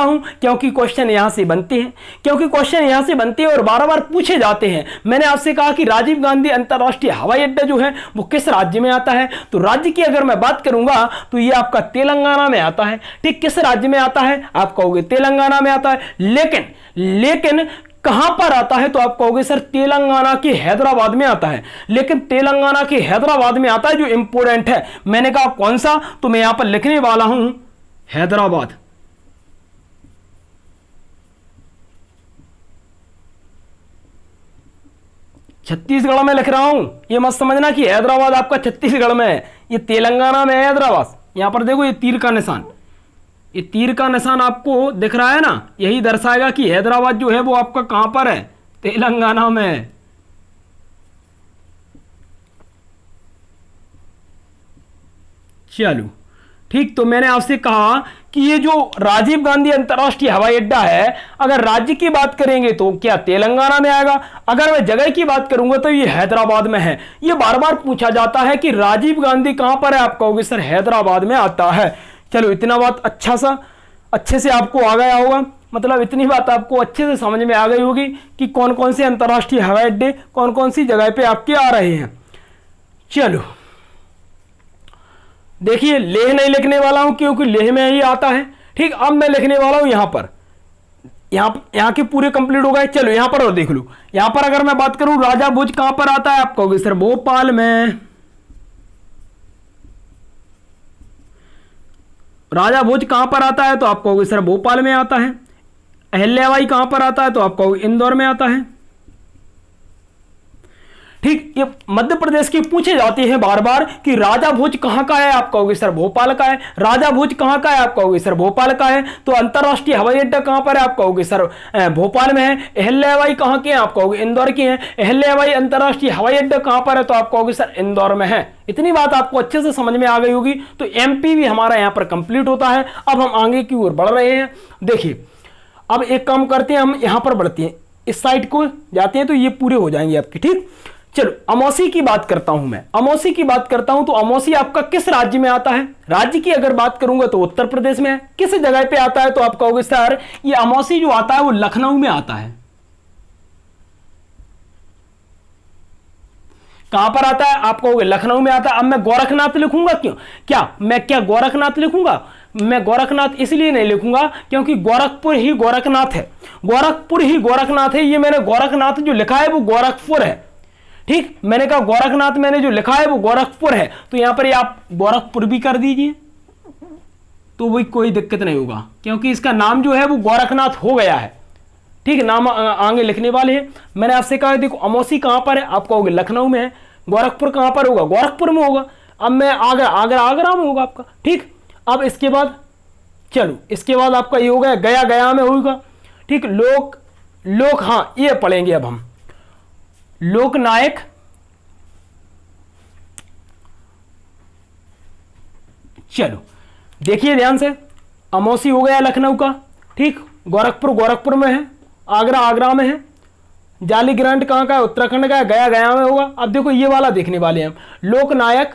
हूं, क्योंकि क्वेश्चन यहां से बनते हैं, और बार बार पूछे जाते हैं। मैंने आपसे कहा कि राजीव गांधी अंतरराष्ट्रीय हवाई अड्डा जो है वो किस राज्य में आता है। तो राज्य की अगर मैं बात करूंगा तो ये आपका तेलंगाना में आता है। ठीक, किस राज्य में आता है आप कहोगे तेलंगाना में आता है। लेकिन कहां पर आता है तो आप कहोगे सर तेलंगाना के हैदराबाद में आता है। लेकिन तेलंगाना के हैदराबाद में आता है जो इंपोर्टेंट है। मैंने कहा कौन सा, तो मैं यहां पर लिखने वाला हूं हैदराबाद। छत्तीसगढ़ में लिख रहा हूं, ये मत समझना कि हैदराबाद आपका छत्तीसगढ़ में है, ये तेलंगाना में है हैदराबाद। यहां पर देखो ये तीर का निशान आपको दिख रहा है ना, यही दर्शाएगा कि हैदराबाद जो है वो आपका कहां पर है, तेलंगाना में है। चलो ठीक, तो मैंने आपसे कहा कि ये जो राजीव गांधी अंतरराष्ट्रीय हवाई अड्डा है, अगर राज्य की बात करेंगे तो क्या तेलंगाना में आएगा, अगर मैं जगह की बात करूंगा तो ये हैदराबाद में है। ये बार बार पूछा जाता है कि राजीव गांधी कहां पर है, आप कहोगे सर हैदराबाद में आता है। चलो इतना बात अच्छे से आपको आ गया होगा, मतलब इतनी बात आपको अच्छे से समझ में आ गई होगी कि कौन कौन से अंतरराष्ट्रीय हवाई अड्डे कौन कौन सी जगह पे आपके आ रहे हैं। चलो देखिए, लेह नहीं लिखने वाला हूं क्योंकि लेह में ही आता है। ठीक, अब मैं लिखने वाला हूं यहां पर, यहां के पूरे कंप्लीट हो गए। चलो यहां पर और देख लो, यहां पर अगर मैं बात करूं राजा भोज कहां पर आता है, आप कहोगे सर भोपाल में। राजा भोज कहां पर आता है तो आप कहोगे सर भोपाल में आता है। अहिल्याबाई कहां पर आता है तो आप कहोगे इंदौर में आता है। ठीक, ये मध्य प्रदेश की पूछे जाते हैं बार बार कि राजा भोज कहां का है, आप कहोगे सर भोपाल का है। राजा भोज कहां का है, आप कहोगे सर भोपाल का है। तो अंतरराष्ट्रीय हवाई अड्डा कहां पर है, आप कहोगे सर भोपाल में है। अहिल्याबाई कहां के हैं, आप कहोगे इंदौर के हैं। अहिल्याबाई अंतरराष्ट्रीय हवाई अड्डा कहां पर है तो आप कहोगे सर इंदौर में है। इतनी बात आपको अच्छे से समझ में आ गई होगी। तो एमपी भी हमारा यहां पर कंप्लीट होता है। अब हम आगे की ओर बढ़ रहे हैं। देखिए अब एक काम करते हैं, हम यहां पर बढ़ते हैं, इस साइड को जाते हैं तो ये पूरे हो जाएंगे आपके। ठीक, चलो अमौसी की बात करता हूं मैं, तो अमौसी आपका किस राज्य में आता है। राज्य की अगर बात करूंगा तो उत्तर प्रदेश में है। किस जगह पे आता है तो आप कहोगे सर ये अमौसी जो आता है वो लखनऊ में आता है। कहां पर आता है, आप कहोगे लखनऊ में आता है। अब मैं गोरखनाथ लिखूंगा क्यों, क्या गोरखनाथ लिखूंगा, मैं गोरखनाथ इसलिए नहीं लिखूंगा क्योंकि गोरखपुर ही गोरखनाथ है। ये मैंने गोरखनाथ जो लिखा है वो गोरखपुर है। ठीक, मैंने कहा गोरखनाथ मैंने जो लिखा है वो गोरखपुर है, तो यहां पर आप गोरखपुर भी कर दीजिए। तो भी कोई दिक्कत नहीं होगा, क्योंकि इसका नाम जो है वो गोरखनाथ हो गया है। ठीक है, नाम आगे लिखने वाले हैं। मैंने आपसे कहा देखो अमौसी कहाँ पर है, आप कहोगे लखनऊ में है। गोरखपुर कहाँ पर होगा, गोरखपुर में होगा। अब मैं आगरा में होगा आपका। ठीक, अब इसके बाद चलो, इसके बाद आपका ये हो गया गया में होगा। ठीक, लोक हाँ ये पढ़ेंगे अब हम, लोकनायक चलो देखिए ध्यान से, अमौसी हो गया लखनऊ का। ठीक, गोरखपुर में है, आगरा में है, जाली ग्रांट कहाँ का है, उत्तराखंड का है, गया में होगा। अब देखो ये वाला देखने वाले हैं हम, लोकनायक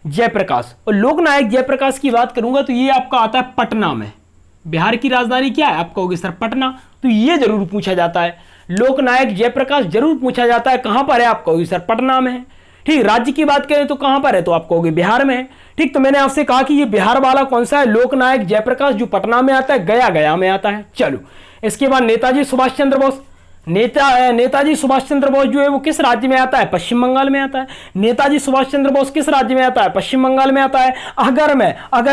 जयप्रकाश। और लोकनायक जयप्रकाश की बात करूंगा तो ये आपका आता है पटना में। बिहार की राजधानी क्या है, आप कहोगे सर पटना, तो ये जरूर पूछा जाता है। लोकनायक जयप्रकाश जरूर पूछा जाता है, कहां पर है, आप कहोगे सर पटना में है। ठीक, राज्य की बात करें तो कहां पर है, तो आप कहोगे बिहार में है। ठीक, तो मैंने आपसे कहा कि ये बिहार वाला कौन सा है, लोकनायक जयप्रकाश, जो पटना में आता है, गया में आता है। चलो इसके बाद नेताजी सुभाष चंद्र बोस। नेताजी सुभाष चंद्र बोस जो है वो किस राज्य में आता है, पश्चिम बंगाल में आता है। नेताजी सुभाष चंद्र बोस किस राज्य में आता है, पश्चिम बंगाल में आता है। अगर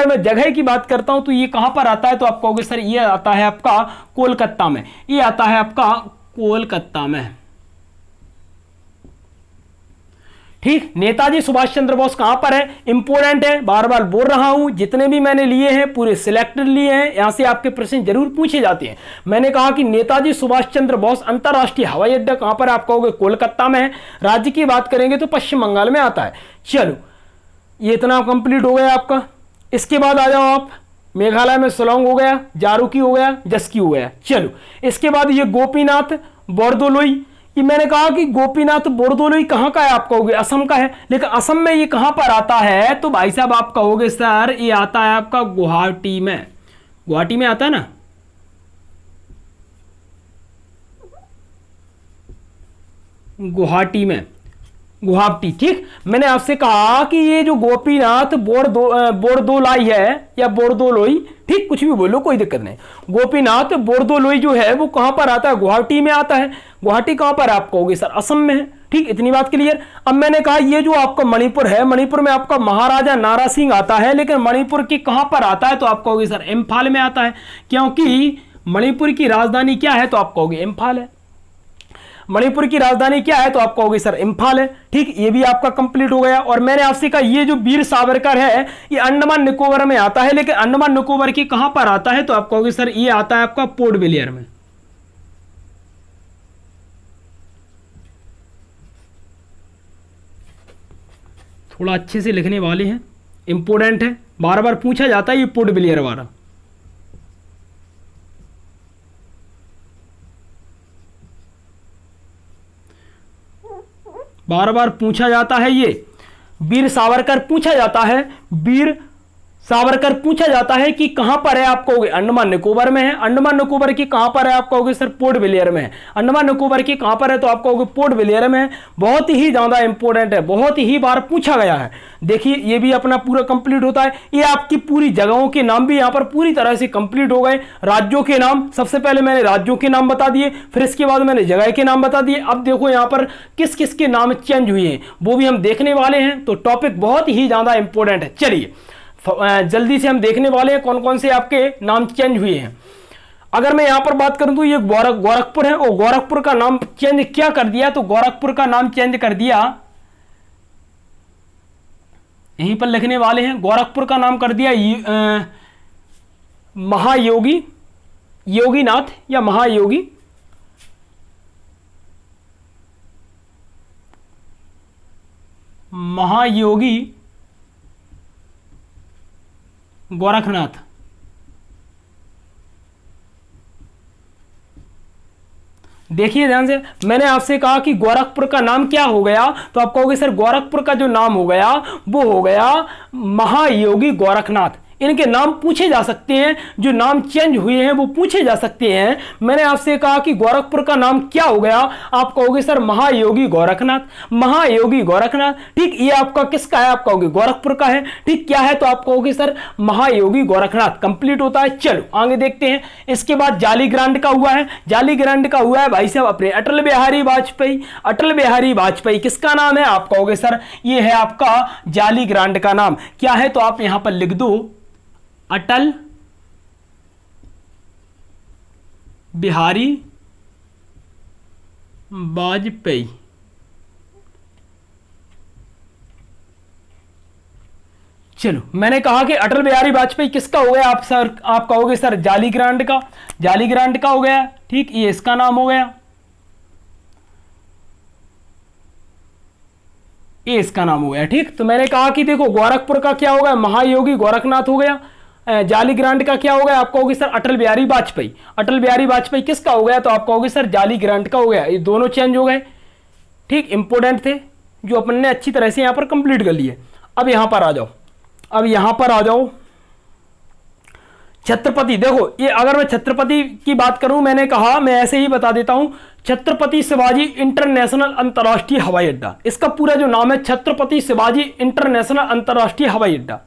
मैं जगह की बात करता हूं तो ये कहां पर आता है, तो आप कहोगे सर ये आता है आपका कोलकाता में। ये आता है आपका कोलकाता में। ठीक, नेताजी सुभाष चंद्र बोस कहां पर है, इंपोर्टेंट है, बार बार बोल रहा हूं, जितने भी मैंने लिए हैं पूरे सिलेक्टेड लिए हैं, यहां से आपके प्रश्न जरूर पूछे जाते हैं। मैंने कहा कि नेताजी सुभाष चंद्र बोस अंतरराष्ट्रीय हवाई अड्डा कहां पर, आप कहोगे कोलकाता में है। राज्य की बात करेंगे तो पश्चिम बंगाल में आता है। चलो ये इतना कंप्लीट हो गया आपका। इसके बाद आ जाओ आप, मेघालय में शिलोंग हो गया, जारूकी हो गया, जस्की हो गया। चलो इसके बाद ये गोपीनाथ बोरदोलोई। ये मैंने कहा कि गोपीनाथ बोरदोलोई कहाँ का है, आप कहोगे असम का है, लेकिन असम में ये कहाँ पर आता है, तो भाई साहब आप कहोगे सर ये आता है आपका गुवाहाटी में। गुवाहाटी में आता है ना, गुवाहाटी। ठीक, मैंने आपसे कहा कि ये जो गोपीनाथ बोरदोलाई है या बोरदोलोई, ठीक कुछ भी बोलो कोई दिक्कत नहीं, गोपीनाथ बोरदोलोई जो है वो कहां पर आता है, गुवाहाटी में आता है। गुवाहाटी कहां पर आप कहोगे सर असम में है। ठीक, इतनी बात क्लियर। अब मैंने कहा ये जो आपका मणिपुर है, मणिपुर में आपका महाराजा नारा सिंह आता है, लेकिन मणिपुर की कहां पर आता है, तो आप कहोगे सर इम्फाल में आता है, क्योंकि मणिपुर की राजधानी क्या है, तो आप कहोगे इम्फाल है। मणिपुर की राजधानी क्या है, तो आप कहोगे सर इम्फाल है। ठीक, ये भी आपका कंप्लीट हो गया। और मैंने आपसे कहा ये जो वीर सावरकर है ये अंडमान निकोबार में आता है, लेकिन अंडमान निकोबार की कहां पर आता है, तो आप कहोगे सर ये आता है आपका पोर्ट ब्लेयर में। थोड़ा अच्छे से लिखने वाले हैं, इंपोर्टेंट है, बार बार पूछा जाता है ये पोर्ट ब्लेयर वाला। बार बार पूछा जाता है, ये वीर सावरकर पूछा जाता है, वीर सावरकर पूछा जाता है कि कहां पर है, आप कहोगे अंडमान निकोबार में है। अंडमान निकोबार की कहां पर है, आप कहोगे सर पोर्ट ब्लेयर में है। अंडमान निकोबार की कहां पर है, तो आप कहोगे पोर्ट ब्लेयर में है। बहुत ही ज्यादा इंपॉर्टेंट है, बहुत ही बार पूछा गया है। देखिए ये भी अपना पूरा कंप्लीट होता है। ये आपकी पूरी जगहों के नाम भी यहां पर पूरी तरह से कंप्लीट हो गए। राज्यों के नाम, सबसे पहले मैंने राज्यों के नाम बता दिए, फिर इसके बाद मैंने जगह के नाम बता दिए। अब देखो यहां पर किस किस के नाम चेंज हुए हैं वो भी हम देखने वाले हैं, तो टॉपिक बहुत ही ज्यादा इंपॉर्टेंट है। चलिए जल्दी से हम देखने वाले हैं कौन कौन से आपके नाम चेंज हुए हैं। अगर मैं यहां पर बात करूं तो ये गोरखपुर है, और गोरखपुर का नाम चेंज क्या कर दिया, तो गोरखपुर का नाम चेंज कर दिया, यहीं पर लिखने वाले हैं, गोरखपुर का नाम कर दिया महायोगी, योगीनाथ या महायोगी गोरखनाथ। देखिए ध्यान से, मैंने आपसे कहा कि गोरखपुर का नाम क्या हो गया, तो आप कहोगे सर गोरखपुर का जो नाम हो गया वो हो गया महायोगी गोरखनाथ। इनके नाम पूछे जा सकते हैं, जो नाम चेंज हुए हैं वो पूछे जा सकते हैं। मैंने आपसे कहा कि गोरखपुर का नाम क्या हो गया, आप कहोगे सर महायोगी गोरखनाथ, महायोगी गोरखनाथ। ठीक, ये आपका किसका है, आप कहोगे गोरखपुर का है। ठीक, क्या है, तो आप कहोगे सर महायोगी गोरखनाथ। कंप्लीट होता है। चलो आगे देखते हैं। इसके बाद जाली ग्रांट का हुआ है, जाली ग्रांट का हुआ है भाई साहब अपने अटल बिहारी वाजपेयी। अटल बिहारी वाजपेयी किसका नाम है, आप कहोगे सर ये है आपका जाली ग्रांट का नाम। क्या है, तो आप यहां पर लिख दो अटल बिहारी वाजपेयी। चलो, मैंने कहा कि अटल बिहारी वाजपेयी किसका हो गया, आप कहोगे सर जाली ग्रांट का, जाली ग्रांट का हो गया, ठीक, ये इसका नाम हो गया, ये इसका नाम हो गया, ठीक। तो मैंने कहा कि देखो गोरखपुर का क्या हो गया, महायोगी गोरखनाथ हो गया। जाली ग्रांट का क्या हो गया, आप कहोगे सर अटल बिहारी वाजपेयी। अटल बिहारी वाजपेयी किसका हो गया, तो आप कहोगे सर जाली ग्रांट का हो गया। ये दोनों चेंज हो गए, ठीक, इंपोर्टेंट थे जो अपन ने अच्छी तरह से यहां पर कंप्लीट कर लिए। अब यहां पर आ जाओ, अब यहां पर आ जाओ, छत्रपति। देखो ये अगर मैं छत्रपति की बात करूं, मैंने कहा मैं ऐसे ही बता देता हूं, छत्रपति शिवाजी इंटरनेशनल अंतरराष्ट्रीय हवाई अड्डा, इसका पूरा जो नाम है छत्रपति शिवाजी इंटरनेशनल अंतरराष्ट्रीय हवाई अड्डा,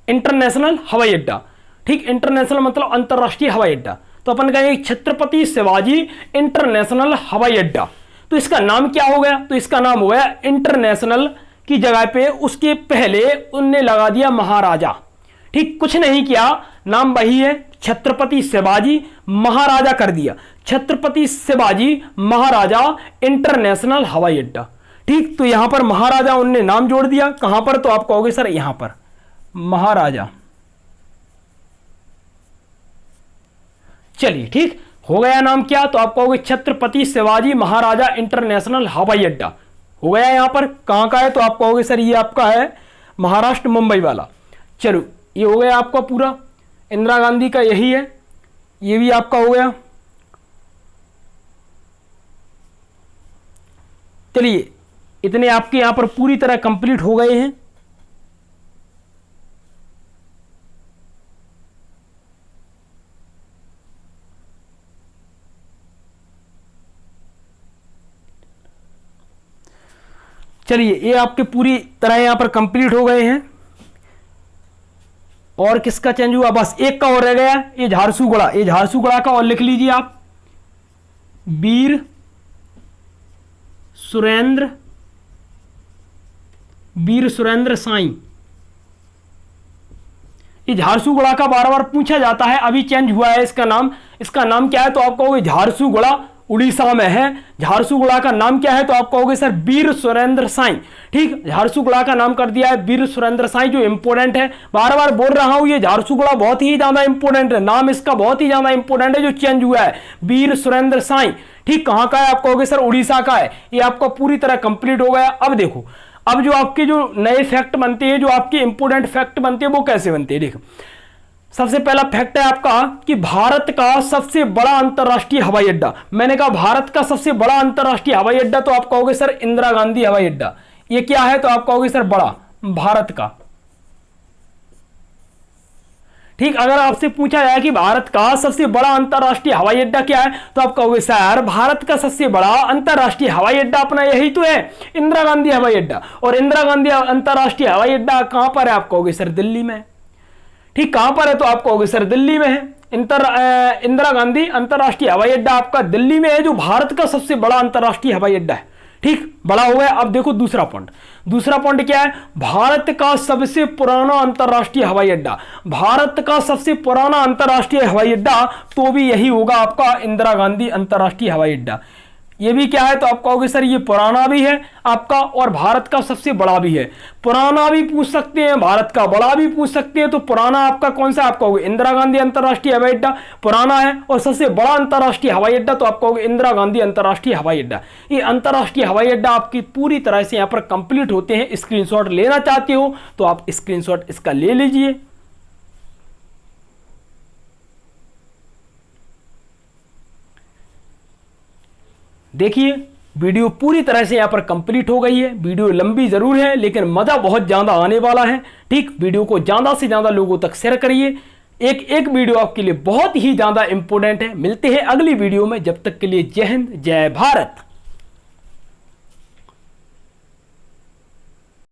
इंटरनेशनल हवाई अड्डा, ठीक। इंटरनेशनल मतलब अंतरराष्ट्रीय हवाई अड्डा, तो अपन कहेंगे छत्रपति शिवाजी इंटरनेशनल हवाई अड्डा। तो इसका नाम क्या हो गया, तो इसका नाम हो गया इंटरनेशनल की जगह पे उसके पहले उनने लगा दिया महाराजा, ठीक, कुछ नहीं किया, नाम वही है, छत्रपति शिवाजी महाराजा कर दिया, छत्रपति शिवाजी महाराजा इंटरनेशनल हवाई अड्डा, ठीक। तो यहां पर महाराजा उनने नाम जोड़ दिया, कहां पर, तो आप कहोगे सर यहां पर महाराजा। चलिए, ठीक हो गया नाम क्या, तो आप कहोगे छत्रपति शिवाजी महाराजा इंटरनेशनल हवाई अड्डा हो गया। यहां पर कहां का है, तो आप कहोगे सर ये आपका है महाराष्ट्र मुंबई वाला। चलो ये हो गया आपका पूरा, इंदिरा गांधी का यही है, ये भी आपका हो गया। चलिए इतने आपके यहां पर पूरी तरह कंप्लीट हो गए हैं। चलिए ये आपके पूरी तरह यहां पर कंप्लीट हो गए हैं। और किसका चेंज हुआ, बस एक का और रह गया, ये झारसुगुड़ा, ये झारसुगुड़ा का और लिख लीजिए आप, वीर सुरेंद्र साई। ये झारसुगुड़ा का बार बार पूछा जाता है, अभी चेंज हुआ है इसका नाम। इसका नाम क्या है, तो आप कहोगे झारसुगुड़ा उड़ीसा में है। झारसुगुड़ा का नाम क्या है, तो आप कहोगे सर वीर सुरेंद्र साई, ठीक। झारसुगुड़ा का नाम कर दिया है वीर सुरेंद्र साई, जो इंपोर्टेंट है, बार बार बोल रहा हूं, ये झारसुगुड़ा बहुत ही ज्यादा इंपोर्टेंट है, नाम इसका बहुत ही ज्यादा इंपोर्टेंट है जो चेंज हुआ है, वीर सुरेंद्र साई, ठीक। कहां का है, आप कहोगे सर उड़ीसा का है। ये आपका पूरी तरह कंप्लीट हो गया। अब देखो, अब जो आपके जो नए फैक्ट बनते हैं, जो आपके इंपोर्टेंट फैक्ट बनते हैं, वो कैसे बनते हैं। देखो सबसे पहला फैक्ट है आपका कि भारत का सबसे बड़ा अंतरराष्ट्रीय हवाई अड्डा, मैंने कहा भारत का सबसे बड़ा अंतरराष्ट्रीय हवाई अड्डा, तो आप कहोगे सर इंदिरा गांधी हवाई अड्डा। ये क्या है, तो आप कहोगे सर बड़ा, भारत का, ठीक। अगर आपसे पूछा जाए कि भारत का सबसे बड़ा अंतरराष्ट्रीय हवाई अड्डा क्या है, तो आप कहोगे सर भारत का सबसे बड़ा अंतरराष्ट्रीय हवाई अड्डा अपना यही तो है, इंदिरा गांधी हवाई अड्डा। और इंदिरा गांधी अंतरराष्ट्रीय हवाई अड्डा कहां पर है, आप कहोगे सर दिल्ली में, ठीक। कहां पर है, तो आप कहोगे सर दिल्ली में है। इंदिरा गांधी अंतरराष्ट्रीय हवाई अड्डा आपका दिल्ली में है, जो भारत का सबसे बड़ा अंतरराष्ट्रीय हवाई अड्डा है, ठीक, बड़ा हो गया। अब देखो दूसरा पॉइंट, दूसरा पॉइंट क्या है, भारत का सबसे पुराना अंतरराष्ट्रीय हवाई अड्डा, भारत का सबसे पुराना अंतरराष्ट्रीय हवाई अड्डा तो भी यही होगा आपका इंदिरा गांधी अंतरराष्ट्रीय हवाई अड्डा। ये भी क्या है, तो आप कहोगे सर ये पुराना भी है आपका और भारत का सबसे बड़ा भी है। पुराना भी पूछ सकते हैं, भारत का बड़ा भी पूछ सकते हैं, तो पुराना आपका कौन सा, आप कहोगे इंदिरा गांधी अंतरराष्ट्रीय हवाई अड्डा पुराना है, और सबसे बड़ा अंतरराष्ट्रीय हवाई अड्डा तो आप कहोगे इंदिरा गांधी अंतरराष्ट्रीय हवाई अड्डा। ये अंतरराष्ट्रीय हवाई अड्डा आपकी पूरी तरह से यहाँ पर कंप्लीट होते हैं। स्क्रीनशॉट लेना चाहते हो तो आप स्क्रीनशॉट इसका ले लीजिए। देखिए वीडियो पूरी तरह से यहां पर कंप्लीट हो गई है। वीडियो लंबी जरूर है लेकिन मजा बहुत ज्यादा आने वाला है, ठीक। वीडियो को ज्यादा से ज्यादा लोगों तक शेयर करिए। एक एक वीडियो आपके लिए बहुत ही ज्यादा इंपॉर्टेंट है। मिलते हैं अगली वीडियो में, जब तक के लिए जय हिंद, जय भारत।